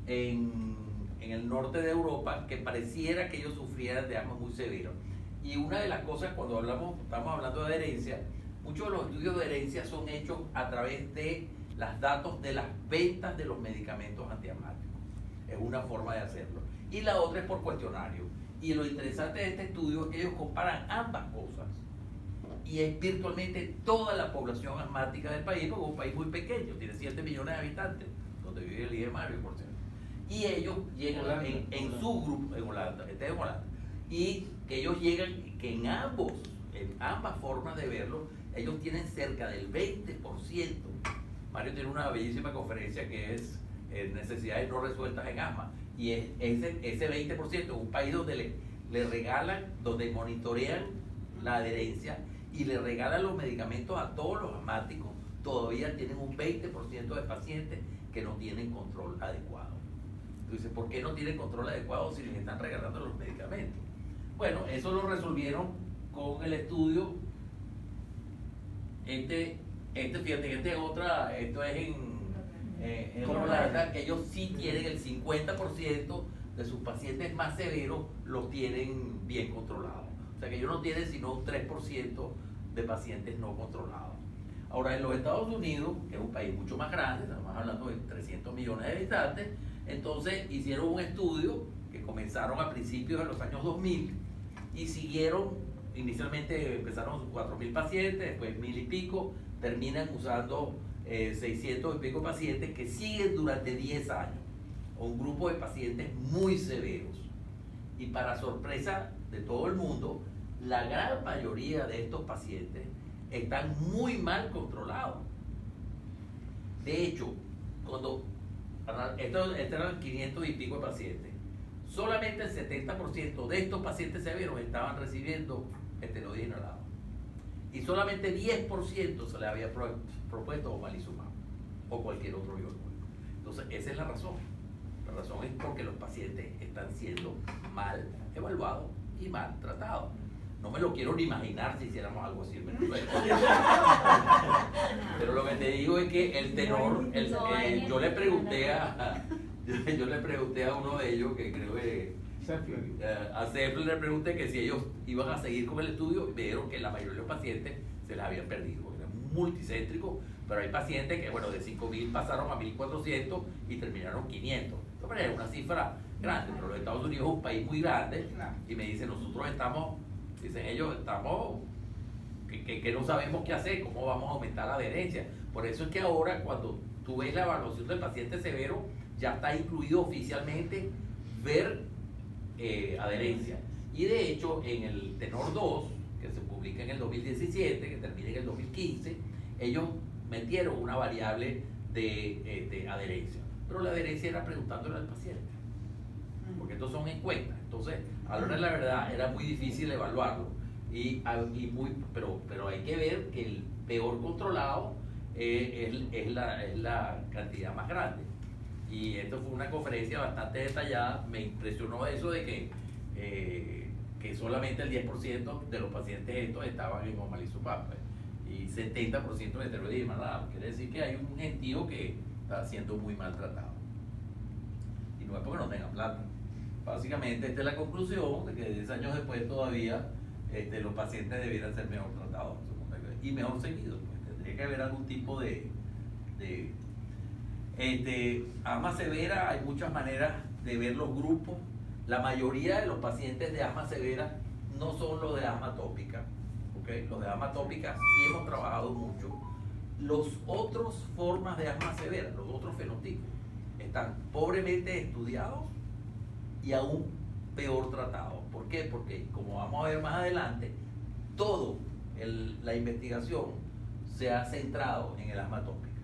en el norte de Europa, que pareciera que ellos sufrieran de asma muy severo. Y una de las cosas, cuando estamos hablando de adherencia, muchos de los estudios de adherencia son hechos a través de los datos de las ventas de los medicamentos antiasmáticos. Es una forma de hacerlo. Y la otra es por cuestionario. Y lo interesante de este estudio es que ellos comparan ambas cosas. Y es virtualmente toda la población asmática del país, porque es un país muy pequeño, tiene 7 millones de habitantes, donde vive el líder Mario, por cierto. Y ellos llegan en su grupo, en Holanda, este es en Holanda, y que ellos llegan, que en ambas formas de verlo, ellos tienen cerca del 20%. Mario tiene una bellísima conferencia que es necesidades no resueltas en asma, y ese 20% un país donde le regalan, donde monitorean la adherencia y le regalan los medicamentos a todos los asmáticos, todavía tienen un 20% de pacientes que no tienen control adecuado. Entonces, ¿por qué no tienen control adecuado si les están regalando los medicamentos? Bueno, eso lo resolvieron con el estudio. Fíjate, esto es en Holanda, que ellos sí tienen el 50% de sus pacientes más severos, los tienen bien controlados. O sea que ellos no tienen sino un 3% de pacientes no controlados. Ahora, en los Estados Unidos, que es un país mucho más grande, estamos hablando de 300 millones de habitantes, entonces hicieron un estudio que comenzaron a principios de los años 2000 y siguieron inicialmente empezaron 4.000 pacientes, después 1.000 y pico, terminan usando 600 y pico pacientes que siguen durante 10 años. Un grupo de pacientes muy severos. Y para sorpresa de todo el mundo, la gran mayoría de estos pacientes están muy mal controlados. De hecho, cuando estos eran 500 y pico de pacientes, solamente el 70% de estos pacientes severos estaban recibiendo esteroides inhalados. Y solamente 10% se les había propuesto omalizumab o cualquier otro biológico. Entonces, esa es la razón. La razón es porque los pacientes están siendo mal evaluados y mal tratados. No me lo quiero ni imaginar si hiciéramos algo así. Pero lo que te digo es que el tenor, yo le pregunté a uno de ellos, que creo que a Zephyr le pregunté que si ellos iban a seguir con el estudio, y me dijeron que la mayoría de los pacientes se les habían perdido. Era multicéntrico, pero hay pacientes que, bueno, de 5.000 pasaron a 1.400 y terminaron 500. Es una cifra grande, pero los Estados Unidos es un país muy grande, y me dicen, nosotros estamos, dicen ellos, estamos, que no sabemos qué hacer, cómo vamos a aumentar la adherencia. Por eso es que ahora, cuando tú ves la evaluación del paciente severo, ya está incluido oficialmente ver adherencia. Y de hecho, en el Tenor 2, que se publica en el 2017, que termina en el 2015, ellos metieron una variable de adherencia. Pero la adherencia era preguntándole al paciente, porque estos son encuestas. Entonces, a la hora de la verdad, era muy difícil evaluarlo. Pero hay que ver que el peor controlado es la cantidad más grande. Y esto fue una conferencia bastante detallada. Me impresionó eso de que solamente el 10% de los pacientes estos estaban en omalizumab, pues, y 70% en esteroides inhalados. Quiere decir que hay un gentío que está siendo muy maltratado. Y no es porque no tengan plata. Básicamente esta es la conclusión de que 10 años después todavía los pacientes debieran ser mejor tratados y mejor seguidos. Pues, tendría que haber algún tipo de asma severa. Hay muchas maneras de ver los grupos. La mayoría de los pacientes de asma severa no son los de asma tópica, ¿okay? Los de asma tópica sí hemos trabajado mucho. Los otros formas de asma severa, los otros fenotipos, están pobremente estudiados y aún peor tratados. ¿Por qué? Porque, como vamos a ver más adelante, toda la investigación se ha centrado en el asma tópica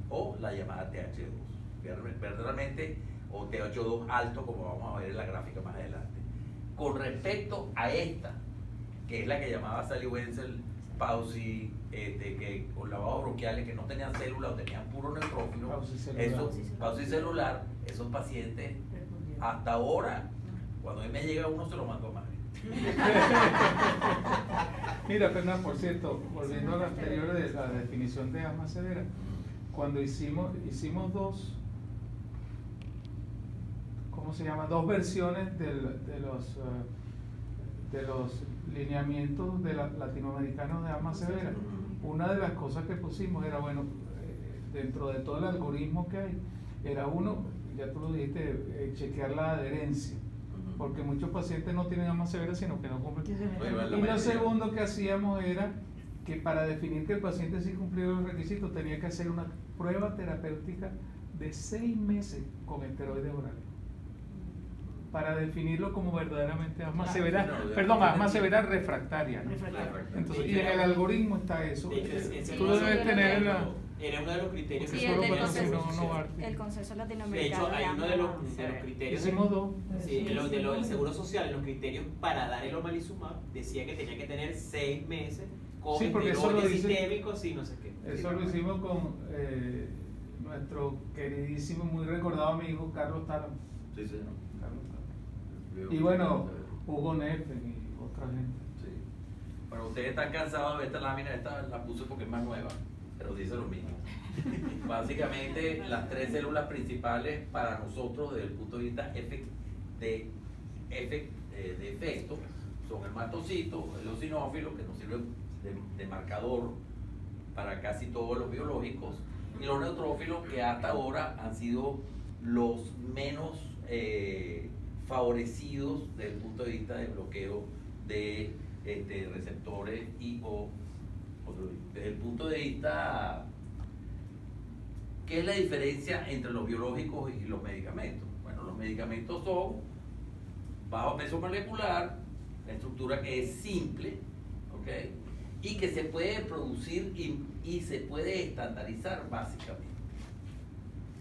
o la llamada TH2, verdaderamente, o TH2 alto, como vamos a ver en la gráfica más adelante. Con respecto a esta, que es la que llamaba Sally Wenzel Pauci, que con lavados bronquiales que no tenían células o tenían puro neutrófilo, pauci celular, esos pacientes hasta ahora, cuando a mí me llega uno, se lo mando a madre. Mira, Fernán, por cierto, volviendo a la anterior de la definición de asma severa, cuando hicimos dos versiones de los lineamientos latinoamericanos de asma severa. Una de las cosas que pusimos era, bueno, dentro de todo el algoritmo que hay, era uno, ya tú lo dijiste, chequear la adherencia, porque muchos pacientes no tienen asma severa, sino que no cumplen. Y lo segundo que hacíamos era que para definir que el paciente sí cumplía los requisitos, tenía que hacer una prueba terapéutica de 6 meses con esteroides orales, para definirlo como verdaderamente asma severa, asma severa refractaria, ¿no? Entonces, y en el algoritmo está eso. Tú lo debes tener era uno de los criterios Sí, que el consenso latinoamericano. de hecho, hay uno de los criterios. Hicimos dos. Sí, el Seguro Social, en los criterios para dar el omalizumab, decía que tenía que tener 6 meses con esteroides sistémicos y no sé qué. Eso lo hicimos con nuestro queridísimo, muy recordado amigo Carlos Tálamo. Sí, sí. Y bueno, Hugo Neffen y otra gente. Sí. Bueno, ustedes están cansados de ver esta lámina, esta la puse porque es más nueva, pero dice lo mismo. Básicamente, las 3 células principales para nosotros desde el punto de vista de efecto son el mastocito, el eosinófilo, que nos sirve de marcador para casi todos los biológicos, y los neutrófilos, que hasta ahora han sido los menos favorecidos desde el punto de vista de bloqueo de receptores y o desde el punto de vista, ¿qué es la diferencia entre los biológicos y los medicamentos? Bueno, los medicamentos son bajo peso molecular, la estructura que es simple, ¿ok? Y que se puede producir y se puede estandarizar básicamente.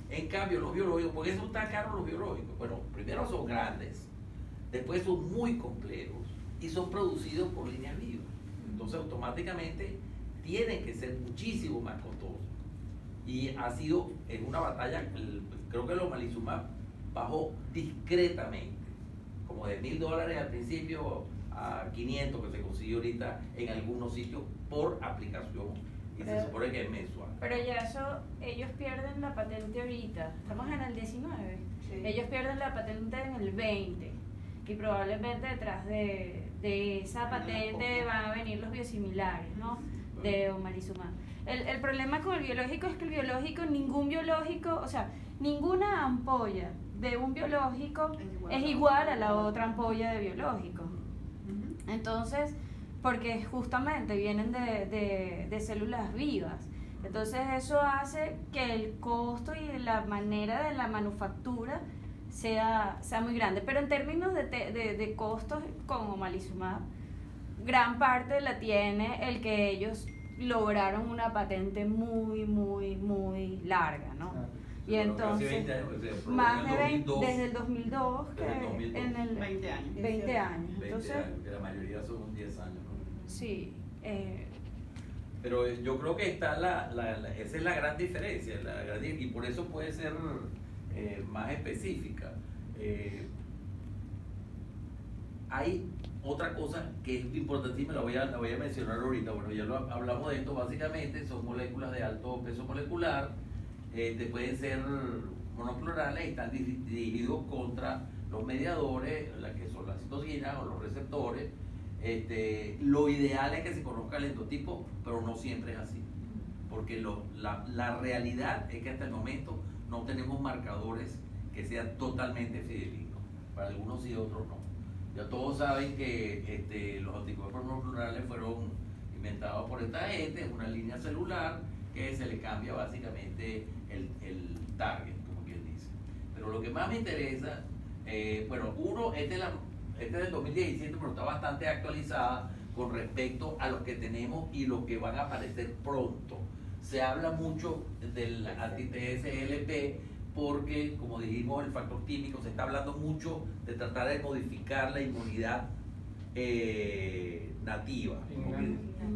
En cambio, los biológicos, ¿por qué son tan caros los biológicos? Bueno, primero son grandes, después son muy complejos y son producidos por líneas vivas. Entonces, automáticamente tienen que ser muchísimo más costosos. Y ha sido en una batalla, creo que el omalizumab bajó discretamente, como de $1.000 al principio a 500 que se consigue ahorita en algunos sitios por aplicación y se supone que es mensual. Pero ya eso, ellos pierden la patente ahorita, estamos en el 19, Sí. ellos pierden la patente en el 20 y probablemente detrás de esa patente van a venir los biosimilares, ¿no? De omalizumab. El problema con el biológico es que el biológico, ningún biológico, o sea, ninguna ampolla de un biológico es igual a la otra ampolla de biológico. Entonces, porque justamente vienen de células vivas. Entonces eso hace que el costo y la manera de la manufactura sea muy grande. Pero en términos de costos con omalizumab, gran parte la tiene el que ellos lograron una patente muy larga, ¿no? Y entonces, Casi 20 años, o sea, más de 2002, desde el 2002, que desde el 2002. en el 20 años. 20 años. 20 Entonces, años, que la mayoría son 10 años, ¿no? sí. Pero yo creo que está esa es la gran diferencia, y por eso puede ser más específica. Hay otra cosa que es importantísima, la voy a mencionar ahorita. Bueno, ya hablamos de esto, básicamente son moléculas de alto peso molecular, pueden ser monoclonales y están dirigidos contra los mediadores, las que son las citocinas o los receptores. Lo ideal es que se conozca el endotipo, pero no siempre es así, porque la realidad es que hasta el momento no tenemos marcadores que sean totalmente fidedignos. Para algunos sí, otros no. Ya todos saben que los anticuerpos monoclonales fueron inventados por esta gente, es una línea celular que se le cambia básicamente el target, como quien dice. Pero lo que más me interesa, bueno, uno, este es del 2017, pero está bastante actualizada con respecto a los que tenemos y los que van a aparecer pronto. Se habla mucho del anti-TSLP porque, como dijimos, el factor químico, se está hablando mucho de tratar de modificar la inmunidad nativa,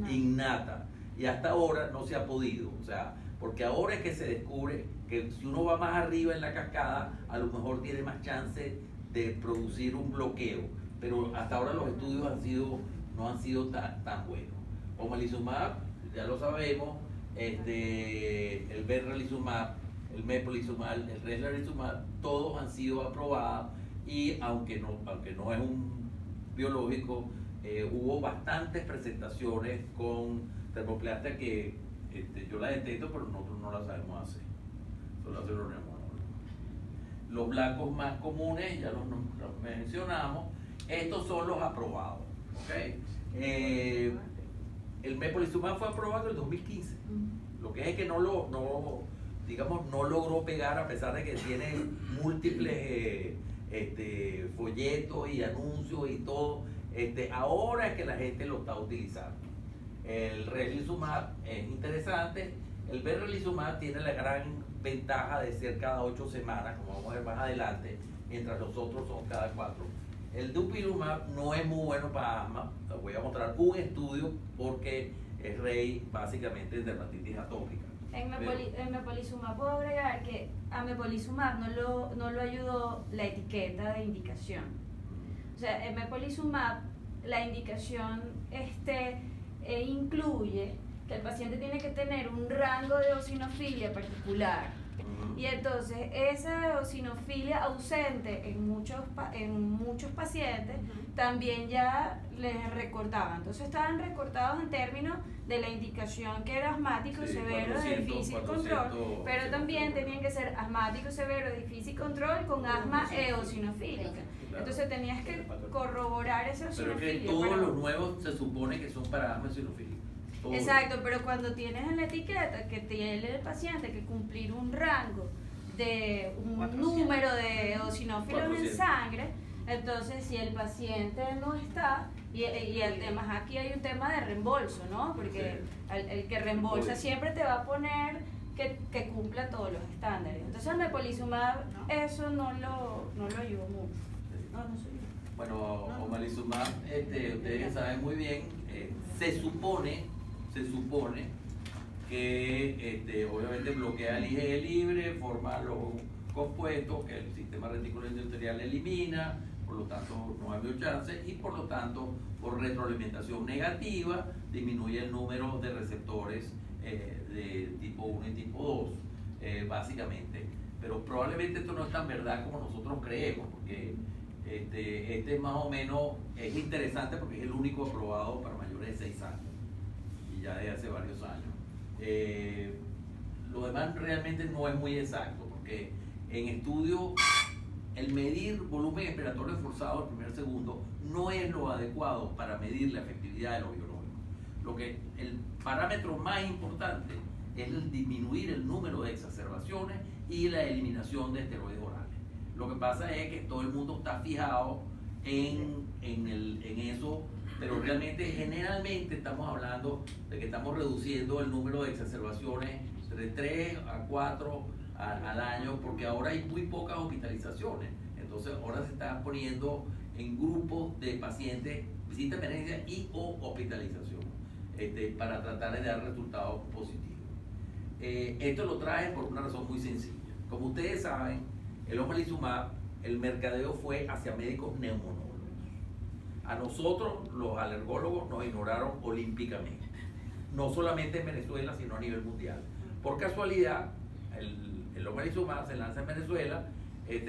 innata, y hasta ahora no se ha podido, o sea, porque ahora es que se descubre que si uno va más arriba en la cascada, a lo mejor tiene más chance de producir un bloqueo, pero hasta ahora los estudios no han sido tan buenos. Omalizumab, ya lo sabemos, el berralizumab, el mepolizumab, el reslerizumab, todos han sido aprobados y aunque no es un biológico, hubo bastantes presentaciones con termoplastia que yo la detecto, pero nosotros no la sabemos hacer. Solo hacer los blancos más comunes, ya los mencionamos. Estos son los aprobados, ¿okay? El mepolizumab fue aprobado en el 2015. Lo que es que no logró pegar, a pesar de que tiene múltiples folletos y anuncios y todo. Ahora es que la gente lo está utilizando. El reslerizumab es interesante. El berralizumab tiene la gran ventaja de ser cada 8 semanas, como vamos a ver más adelante, mientras los otros son cada 4. El dupilumab no es muy bueno para asma. Les voy a mostrar un estudio porque es rey básicamente de dermatitis atópica. En mepolizumab puedo agregar que a mepolizumab no lo ayudó la etiqueta de indicación. O sea, en mepolizumab la indicación incluye que el paciente tiene que tener un rango de eosinofilia particular Y entonces esa eosinofilia ausente en muchos pacientes también ya les recortaban. Entonces estaban recortados en términos de la indicación que era asmático Sí, severo de 400, difícil 400, control, pero también tenían que ser asmático severo de difícil control con asma eosinofílica. Claro. Entonces tenías que corroborar esa Pero es que eosinofilia. todos para- los nuevos se supone que son para asma eosinofílica. Todos. Exacto, pero cuando tienes en la etiqueta que tiene el paciente que cumplir un rango de un 400. número de eosinófilos en 400. sangre, entonces si el paciente no está, y además aquí hay un tema de reembolso, ¿no? Porque el que reembolsa siempre te va a poner que cumpla todos los estándares. Entonces el mepolizumab eso no lo ayudó mucho. No soy yo. Bueno, omalizumab, ustedes saben muy bien, se supone que obviamente bloquea el IgE libre, forma los compuestos que el sistema reticular endotelial elimina, por lo tanto no hay mucho chance, y por lo tanto por retroalimentación negativa disminuye el número de receptores de tipo 1 y tipo 2, básicamente. Pero probablemente esto no es tan verdad como nosotros creemos, porque este más o menos es interesante porque es el único aprobado para mayores de 6 años, y ya desde hace varios años. Lo demás realmente no es muy exacto, porque en estudio el medir volumen expiratorio forzado al primer segundo no es lo adecuado para medir la efectividad de los biológicos. El parámetro más importante es el disminuir el número de exacerbaciones y la eliminación de esteroides orales. Lo que pasa es que todo el mundo está fijado en eso, pero realmente generalmente estamos hablando de que estamos reduciendo el número de exacerbaciones de 3 a 4 al año, porque ahora hay muy pocas hospitalizaciones. Entonces ahora se están poniendo en grupos de pacientes visita de emergencia y o hospitalización, para tratar de dar resultados positivos. Esto lo traen por una razón muy sencilla. Como ustedes saben, el omalizumab, el mercadeo fue hacia médicos neumonólogos. A nosotros, los alergólogos, nos ignoraron olímpicamente. No solamente en Venezuela, sino a nivel mundial. Por casualidad, el omalizumab se lanza en Venezuela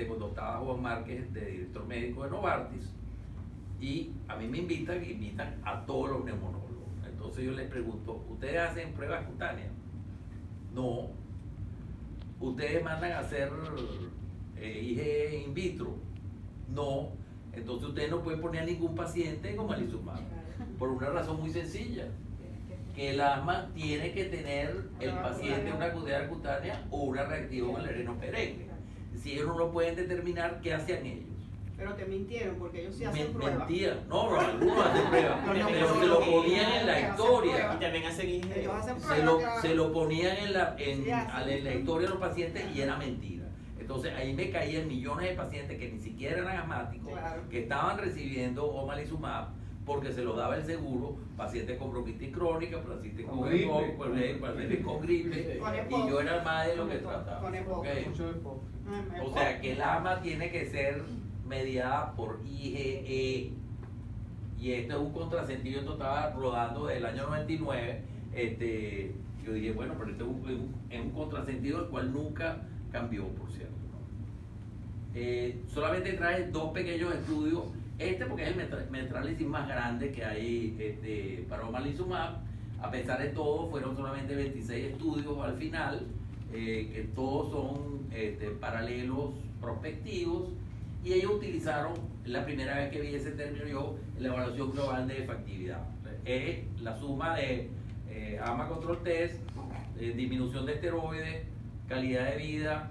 cuando estaba Juan Márquez de director médico de Novartis, y a mí me invitan a todos los neumonólogos. Entonces yo les pregunto, ¿ustedes hacen pruebas cutáneas? No. ¿Ustedes mandan a hacer IgE in vitro? No. Entonces ustedes no pueden poner a ningún paciente con omalizumab, por una razón muy sencilla, que el asma tiene que tener el paciente una acuidad cutánea o una reactivo galereno perenne. Si ellos no lo pueden determinar, ¿qué hacían ellos? Pero te mintieron porque ellos sí hacen pruebas. Mentían. No, algunos hacen pruebas, pero se lo ponían en la historia. Y también hacen IgE. Ellos hacen Se pruebas. se lo ponían en la Sí, historia de los pacientes y era mentira. Entonces ahí me caían millones de pacientes que ni siquiera eran asmáticos, Claro. que estaban recibiendo omalizumab porque se los daba el seguro, pacientes con bronquitis crónica, pacientes con gripe, pacientes con gripe, y yo era el más de lo que trataba. Con EPOC. ¿Ok? Mucho de poco. O sea que el asma tiene que ser mediada por IgE, y esto es un contrasentido. Esto estaba rodando desde el año 99. Yo dije, bueno, pero esto es un contrasentido el cual nunca cambió, por cierto, ¿no? Solamente trae 2 pequeños estudios, porque es el metaanálisis más grande que hay para omalizumab. A pesar de todo, fueron solamente 26 estudios al final, que todos son paralelos prospectivos, y ellos utilizaron, la primera vez que vi ese término yo, la evaluación global de efectividad. Es la suma de AMA Control Test, disminución de esteroides, calidad de vida,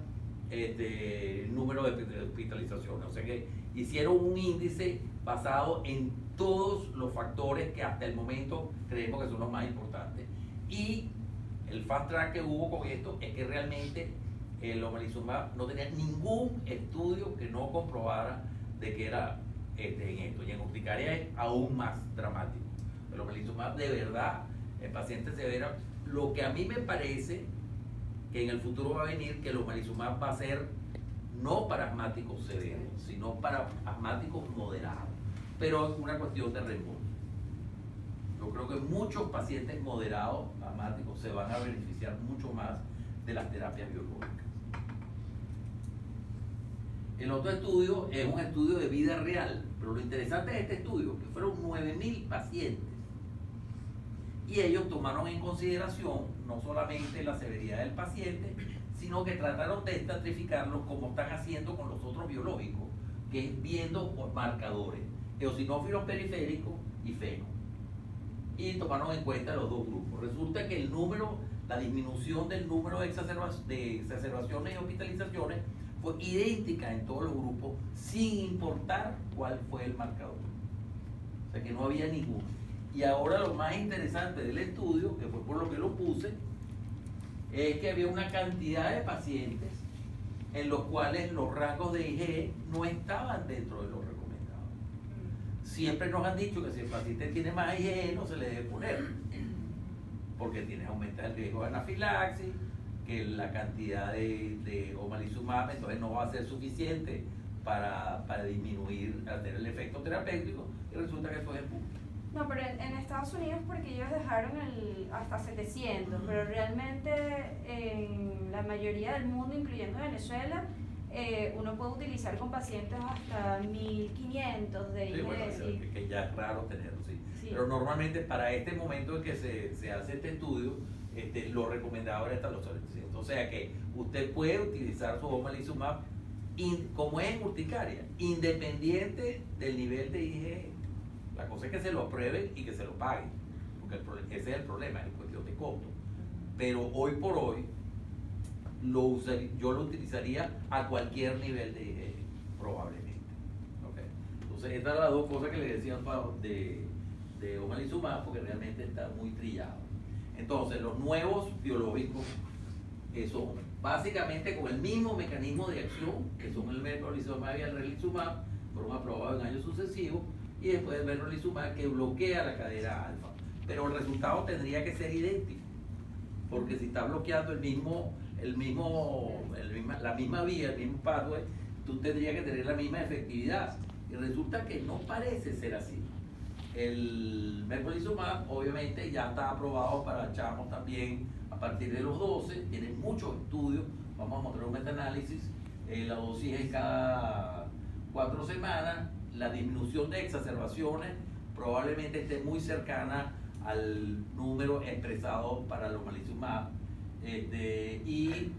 número de hospitalizaciones. O sea que hicieron un índice basado en todos los factores que hasta el momento creemos que son los más importantes. Y el fast track que hubo con esto es que realmente el omalizumab no tenía ningún estudio que no comprobara de que era en esto. Y en urticaria es aún más dramático. El omalizumab, de verdad, en pacientes severos, lo que a mí me parece que en el futuro va a venir, que el omalizumab va a ser no para asmáticos severos, sino para asmáticos moderados, pero es una cuestión de reembolso. Yo creo que muchos pacientes moderados asmáticos se van a beneficiar mucho más de las terapias biológicas. El otro estudio es un estudio de vida real, pero lo interesante de este estudio que fueron 9.000 pacientes y ellos tomaron en consideración no solamente la severidad del paciente, sino que trataron de estratificarlo como están haciendo con los otros biológicos, que es viendo por marcadores, eosinófilos periféricos y feno. Y tomaron en cuenta los dos grupos. Resulta que la disminución del número de exacerbaciones y hospitalizaciones fue idéntica en todos los grupos, sin importar cuál fue el marcador. O sea que no había ninguno. Y ahora lo más interesante del estudio, que fue por lo que lo puse, es que había una cantidad de pacientes en los cuales los rangos de IgE no estaban dentro de los recomendados. Siempre nos han dicho que si el paciente tiene más IgE no se le debe poner, porque tiene aumenta el riesgo de anafilaxis, que la cantidad de omalizumab entonces no va a ser suficiente para disminuir, hacer el efecto terapéutico, y resulta que eso es embuste. No, pero en Estados Unidos porque ellos dejaron hasta 700, pero realmente en la mayoría del mundo, incluyendo Venezuela, uno puede utilizar con pacientes hasta 1500 de IgE. Sí, bueno, que ya es raro tenerlo, sí. Pero normalmente para este momento en que se hace este estudio, lo recomendado era hasta los 700. O sea que usted puede utilizar su omalizumab como es en urticaria, independiente del nivel de IgE. La cosa es que se lo aprueben y que se lo paguen, porque ese es el problema, es cuestión de costo. Pero hoy por hoy, yo lo utilizaría a cualquier nivel de IgE, probablemente. ¿Okay? Entonces, estas son las dos cosas que le decían de omalizumab, porque realmente está muy trillado. Entonces, los nuevos biológicos son básicamente con el mismo mecanismo de acción, que son el mepolizumab y el relizumab, fueron aprobados en años sucesivos, y después el benralizumab que bloquea la cadera alfa. Pero el resultado tendría que ser idéntico, porque si está bloqueando la misma vía, el mismo pathway, tú tendrías que tener la misma efectividad. Y resulta que no parece ser así. El mepolizumab obviamente ya está aprobado para chamos también a partir de los 12, tiene muchos estudios, vamos a mostrar un metaanálisis, la dosis es cada 4 semanas, la disminución de exacerbaciones probablemente esté muy cercana al número expresado para el omalizumab, y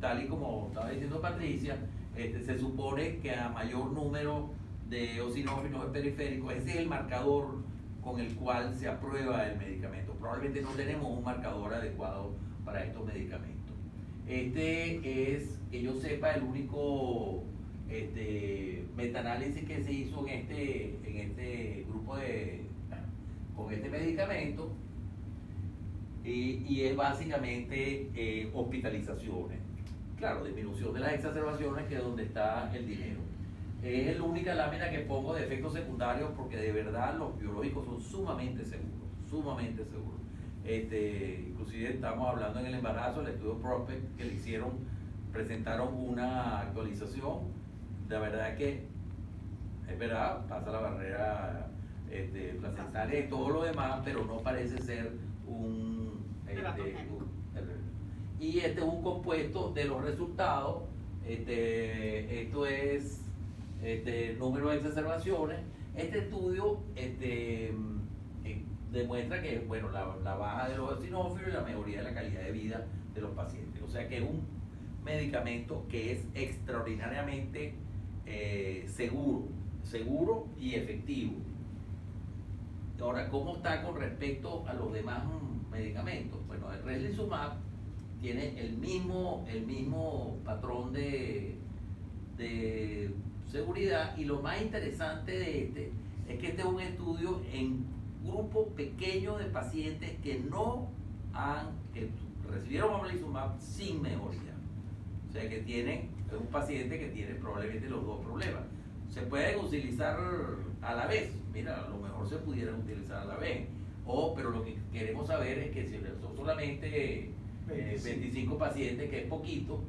tal y como estaba diciendo Patricia, se supone que a mayor número de eosinófilos periféricos, ese es el marcador con el cual se aprueba el medicamento. Probablemente no tenemos un marcador adecuado para estos medicamentos. Este es, que yo sepa, el único metaanálisis que se hizo en este grupo con este medicamento, y es básicamente hospitalizaciones. Claro, disminución de las exacerbaciones, que es donde está el dinero. Es la única lámina que pongo de efectos secundarios, porque de verdad los biológicos son sumamente seguros, sumamente seguros. Inclusive estamos hablando en el embarazo, el estudio Prospect que le hicieron, presentaron una actualización. La verdad que es verdad, pasa la barrera placentaria y todo lo demás, pero no parece ser y este es un compuesto de los resultados. Esto es número de exacerbaciones. Este estudio demuestra que, bueno, la baja de los eosinófilos y la mejoría de la calidad de vida de los pacientes. O sea que es un medicamento que es extraordinariamente seguro y efectivo. Ahora, ¿cómo está con respecto a los demás medicamentos? Bueno, el relizumab tiene el mismo patrón de seguridad, y lo más interesante de es que este es un estudio en grupo pequeño de pacientes que recibieron omalizumab sin mejoría. O sea que es un paciente que tiene probablemente los dos problemas. Se pueden utilizar a la vez, mira, a lo mejor se pudieran utilizar a la vez, pero lo que queremos saber es que si son solamente 25 pacientes, que es poquito,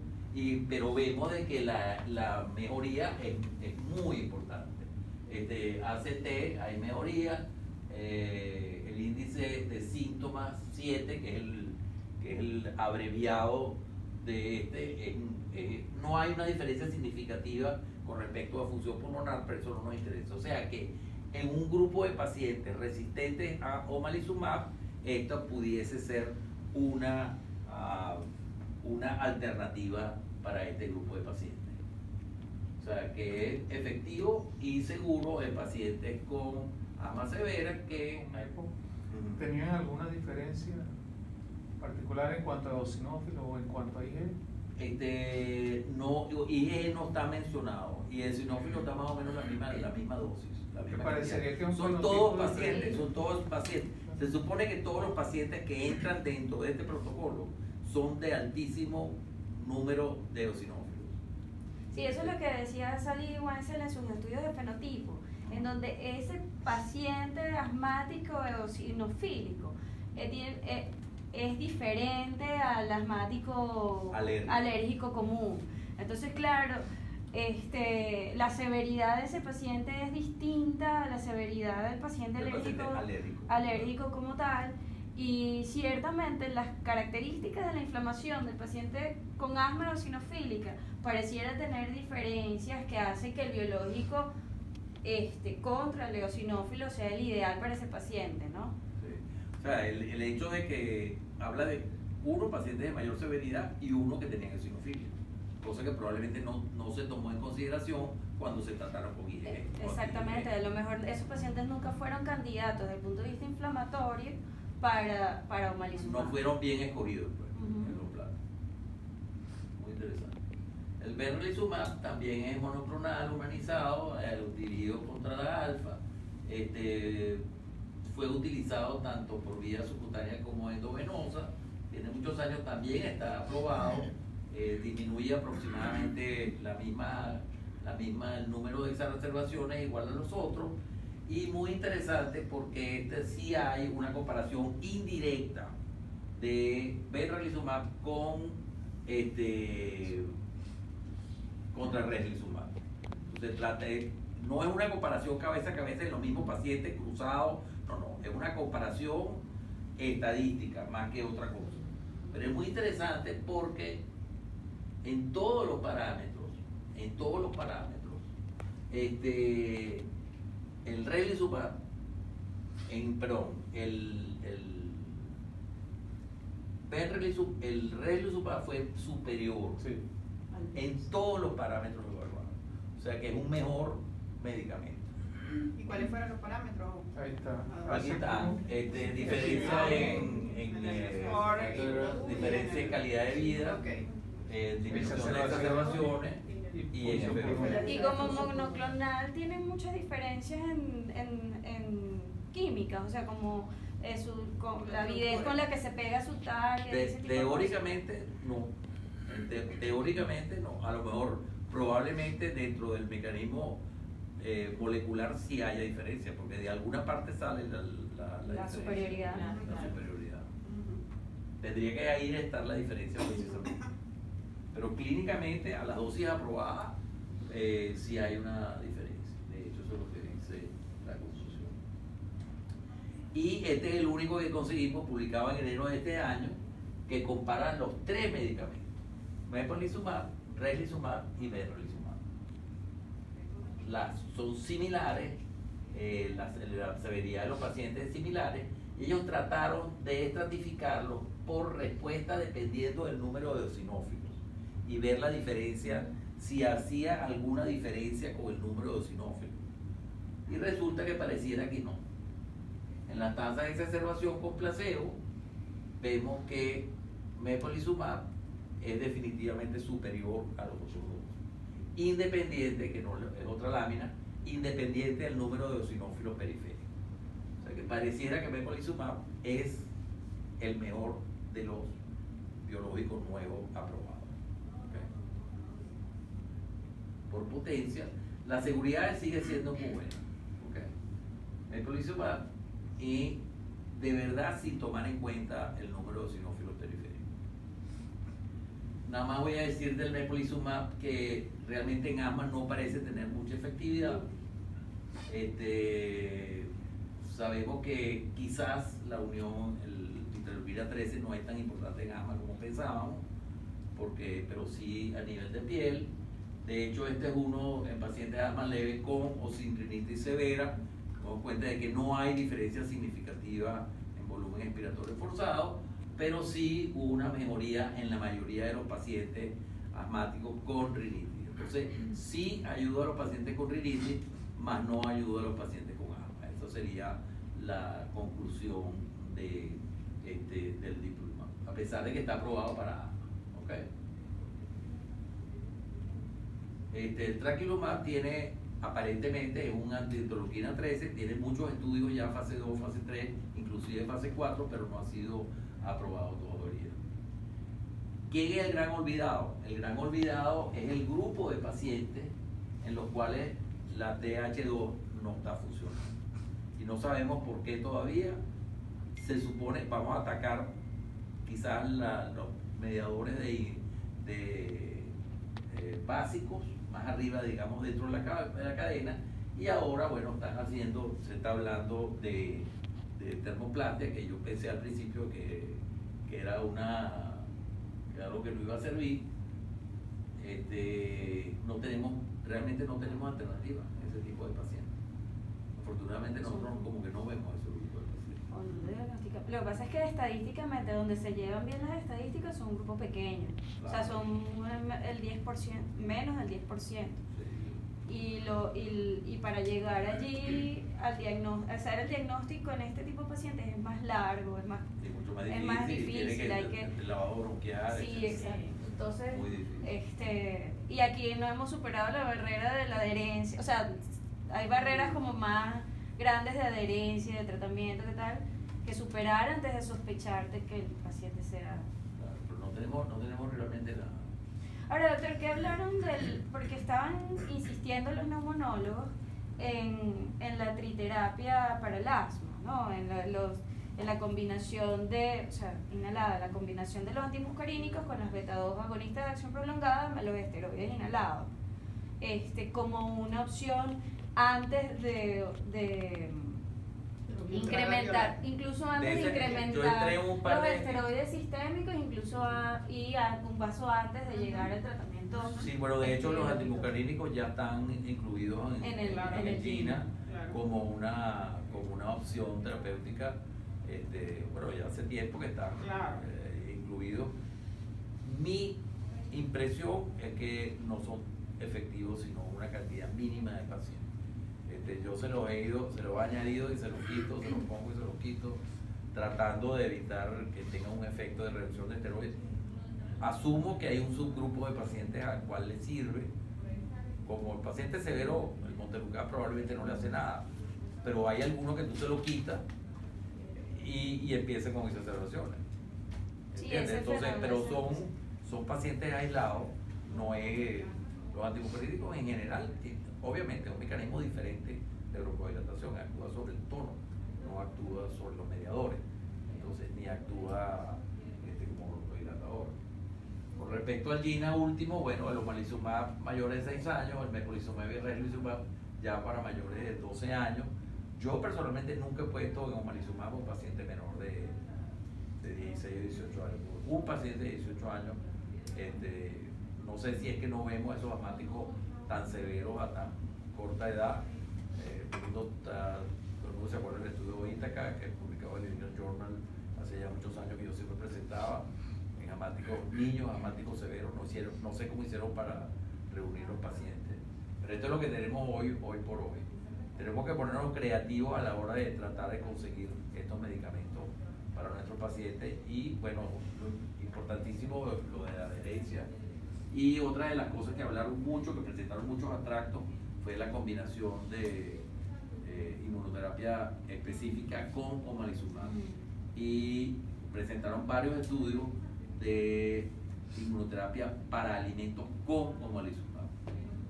pero vemos de que la mejoría es muy importante. ACT hay mejoría, el índice de síntomas 7, que es el abreviado de no hay una diferencia significativa con respecto a función pulmonar, pero eso no nos interesa. O sea que en un grupo de pacientes resistentes a omalizumab, esto pudiese ser una alternativa para este grupo de pacientes. O sea que es efectivo y seguro en pacientes con asma severa que... ¿Tenían alguna diferencia particular en cuanto a eosinófilos o en cuanto a IgE? No, IgE no está mencionado y el eosinófilo está más o menos la misma dosis. Me parecería que son todos pacientes, son todos pacientes. Se supone que todos los pacientes que entran dentro de este protocolo son de altísimo número de eosinófilos. Sí, eso es lo que decía Sally Wenzel en sus estudios de fenotipo, en donde ese paciente asmático eosinofílico es diferente al asmático alérgico común. Entonces, claro, la severidad de ese paciente es distinta a la severidad del paciente alérgico como tal, y ciertamente las características de la inflamación del paciente con asma eosinofílica pareciera tener diferencias que hacen que el biológico contra el eosinófilo sea el ideal para ese paciente, ¿no? Sí. O sea, el hecho de que habla de uno pacientes de mayor severidad y uno que tenían eosinofilia, cosa que probablemente no se tomó en consideración cuando se trataron con IgE. Exactamente, a lo mejor esos pacientes nunca fueron candidatos desde el punto de vista inflamatorio para omalizumab. No fueron bien escogidos, pues, en los planos. Muy interesante. El benralizumab también es monoclonal humanizado, dirigido contra la alfa. Fue utilizado tanto por vía subcutánea como endovenosa. Tiene muchos años, también está aprobado. Disminuye aproximadamente el número de exacerbaciones igual a los otros. Y muy interesante porque sí hay una comparación indirecta de benralizumab contra reslizumab. Entonces, no es una comparación cabeza a cabeza de los mismos pacientes cruzados, no, es una comparación estadística más que otra cosa. Pero es muy interesante porque en todos los parámetros, el reslizumab, el reslizumab fue superior, sí, en todos los parámetros evaluados. O sea que es un mejor medicamento. ¿Y cuáles fueron los parámetros? Ahí está. Aquí está, diferencia diferencia en calidad de vida, disminución de exacerbaciones y en enfermedad. Y como monoclonal tienen muchas diferencias en química, o sea, como la avidez con la que se pega su target. Teóricamente no. Teóricamente no. A lo mejor, probablemente dentro del mecanismo molecular sí haya diferencia, porque de alguna parte sale la superioridad. La superioridad. Tendría que ahí estar la diferencia precisamente. Pero clínicamente, a la dosis aprobada, sí hay una diferencia. De hecho, eso es lo que dice la conclusión. Y este es el único que conseguimos, publicado en enero de este año, que compara los tres medicamentos: mepolizumab, reslizumab y benralizumab. Son similares, la severidad de los pacientes es similares, y ellos trataron de estratificarlos por respuesta dependiendo del número de eosinófilos y ver la diferencia, si hacía alguna diferencia con el número de eosinófilos. Y resulta que pareciera que no. En la tasa de exacerbación con placebo, vemos que mepolizumab es definitivamente superior a los otros dos, independiente, que no es otra lámina, independiente del número de eosinófilos periféricos. O sea que pareciera que mepolizumab es el mejor de los biológicos nuevos aprobados. Por potencia, la seguridad sigue siendo muy buena. Mepolizumab, y de verdad sin tomar en cuenta el número de eosinófilos periféricos. Nada más voy a decir del mepolizumab que realmente en asma no parece tener mucha efectividad. Sabemos que quizás la unión, el interleuquina 13 no es tan importante en asma como pensábamos, pero sí a nivel de piel. De hecho, este es uno en pacientes de asma leve con o sin rinitis severa. Nos damos cuenta de que no hay diferencia significativa en volumen expiratorio forzado, pero sí hubo una mejoría en la mayoría de los pacientes asmáticos con rinitis. Entonces, sí ayuda a los pacientes con rinitis, más no ayuda a los pacientes con asma. Eso sería la conclusión del diploma, a pesar de que está aprobado para asma. ¿Okay? El traquilumab tiene, aparentemente, es un antiinterleuquina 13, tiene muchos estudios ya fase 2, fase 3, inclusive fase 4, pero no ha sido aprobado todavía. ¿Quién es el gran olvidado? El gran olvidado es el grupo de pacientes en los cuales la TH2 no está funcionando. Y no sabemos por qué todavía. Se supone, vamos a atacar quizás los mediadores básicos, más arriba, digamos, dentro de la cadena, y ahora, bueno, se está hablando de termoplastia, que yo pensé al principio que era algo que no iba a servir. Realmente no tenemos alternativa a ese tipo de pacientes. Afortunadamente nosotros como que no vemos ese grupo de pacientes. Lo que pasa es que estadísticamente donde se llevan bien las estadísticas son un grupo pequeño, claro. O sea, son el 10%, menos del 10%. Sí. Y para llegar allí hacer el diagnóstico en este tipo de pacientes es más largo, es más difícil, hay que el lavado bronquial. Sí, exacto. Entonces, y aquí no hemos superado la barrera de la adherencia, o sea, hay barreras como más grandes de adherencia, de tratamiento, ¿qué tal? Que superar antes de sospechar de que el paciente sea... Claro, pero no tenemos realmente nada. Ahora, doctor, ¿qué hablaron porque estaban insistiendo los neumonólogos en la triterapia para el asma, ¿no? En la combinación inhalada, la combinación de los antimuscarínicos con las beta-2 agonistas de acción prolongada, los esteroides inhalados, como una opción antes de incrementar, incluso antes de incrementar los esteroides sistémicos, incluso un paso antes de llegar al tratamiento. Sí, bueno, de hecho los antimuscarínicos ya están incluidos en el GINA, claro, como una opción terapéutica. Bueno, ya hace tiempo que están, claro, incluidos. Mi impresión es que no son efectivos, sino una cantidad mínima de pacientes. Yo se los he añadido y se los quito, se los pongo y se los quito, tratando de evitar que tengan un efecto de reducción de esteroides. Asumo que hay un subgrupo de pacientes al cual les sirve. Como el paciente severo, el Montelukast probablemente no le hace nada, pero hay algunos que tú se lo quitas y empiezan con exacerbaciones. ¿Entiendes? Entonces, pero son pacientes aislados, no es los antimuscarínicos en general. Obviamente es un mecanismo diferente de broncodilatación, actúa sobre el tono, no actúa sobre los mediadores, entonces ni actúa como broncodilatador. Con respecto al GINA último, bueno, el omalizumab mayores de 6 años, el mepolizumab y el reslizumab ya para mayores de 12 años. Yo personalmente nunca he puesto en omalizumab a un paciente menor de 16 o 18 años. Un paciente de 18 años, no sé si es que no vemos esos asmáticos tan severos a tan corta edad. Todo el mundo se acuerda del estudio de Ítaca, que publicado en el New England Journal hace ya muchos años, que yo siempre presentaba en niños asmáticos severos. No sé cómo hicieron para reunir los pacientes, pero esto es lo que tenemos hoy por hoy. Tenemos que ponernos creativos a la hora de tratar de conseguir estos medicamentos para nuestros pacientes. Y bueno, lo importantísimo, lo de la adherencia. Y otra de las cosas que hablaron mucho, que presentaron muchos abstractos, fue la combinación de inmunoterapia específica con omalizumab. Y presentaron varios estudios de inmunoterapia para alimentos con omalizumab.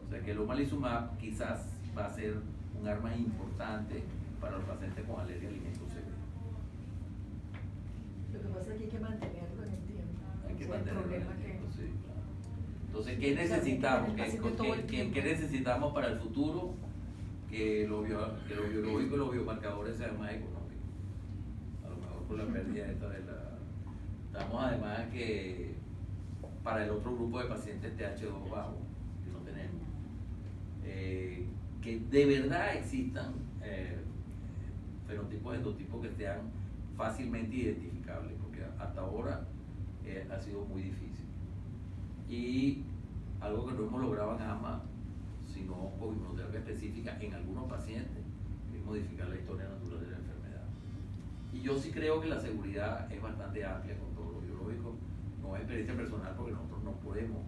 O sea que el omalizumab quizás va a ser un arma importante para los pacientes con alergia a alimentos severos. Lo que pasa es que hay que mantenerlo en el tiempo. Hay que mantenerlo en el tiempo, sí. Entonces, ¿qué necesitamos? ¿Qué necesitamos para el futuro? Que lo biológico y los biomarcadores sean más económicos. A lo mejor por la pérdida esta de la... Estamos además que para el otro grupo de pacientes TH2 bajo, que no tenemos. que de verdad existan fenotipos endotipos que sean fácilmente identificables, porque hasta ahora ha sido muy difícil. Y algo que no hemos logrado en AMA, sino con inmunoterapia específica en algunos pacientes, es modificar la historia natural de la enfermedad. Y yo sí creo que la seguridad es bastante amplia con todo lo biológico. No es experiencia personal porque nosotros no podemos,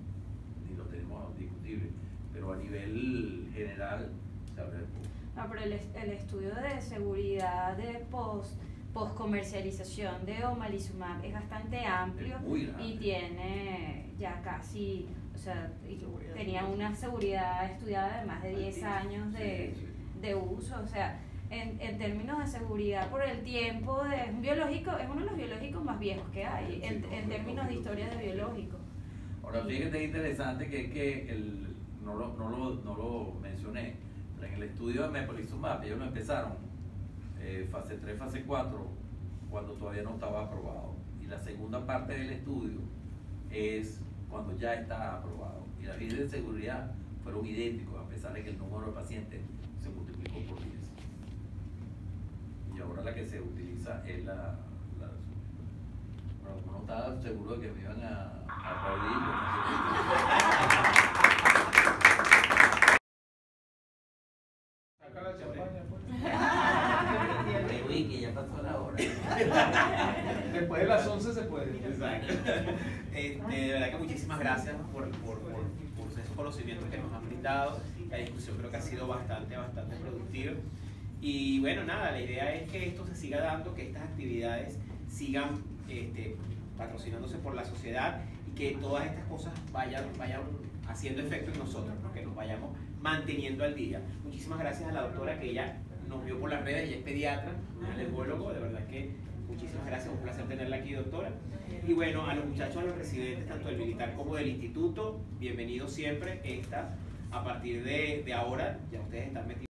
ni lo tenemos discutible, pero a nivel general se habla de poco. No, pero el estudio de seguridad de post-comercialización de omalizumab es bastante amplio, Es muy grande. y tiene ya casi, o sea, tenía una seguridad estudiada de más de 10 años de uso, o sea, en términos de seguridad por el tiempo, es un biológico, es uno de los biológicos más viejos que hay, en términos de historia de biológico. Ahora, fíjate, es interesante que no lo mencioné, pero en el estudio de mepolizumab ellos lo empezaron fase 3, fase 4, cuando todavía no estaba aprobado. Y la segunda parte del estudio es cuando ya está aprobado. Y las líneas de seguridad fueron idénticos, a pesar de que el número de pacientes se multiplicó por 10. Y ahora la que se utiliza es la bueno, como no estaba seguro de que me iban a Saca la champaña, pues. aplaudir, que ya pasó la hora. Después de las 11 se puede. Exacto. De verdad que muchísimas gracias por esos conocimientos que nos han brindado. La discusión creo que ha sido bastante productiva. Y bueno, nada, la idea es que esto se siga dando, que estas actividades sigan patrocinándose por la sociedad y que todas estas cosas vayan haciendo efecto en nosotros, ¿no? Que nos vayamos manteniendo al día. Muchísimas gracias a la doctora que ella nos vio por las redes, ella es pediatra, es alergólogo, de verdad que muchísimas gracias, un placer tenerla aquí, doctora. Y bueno, a los muchachos, a los residentes, tanto del militar como del instituto, bienvenidos siempre. A partir de ahora, ya ustedes están metidos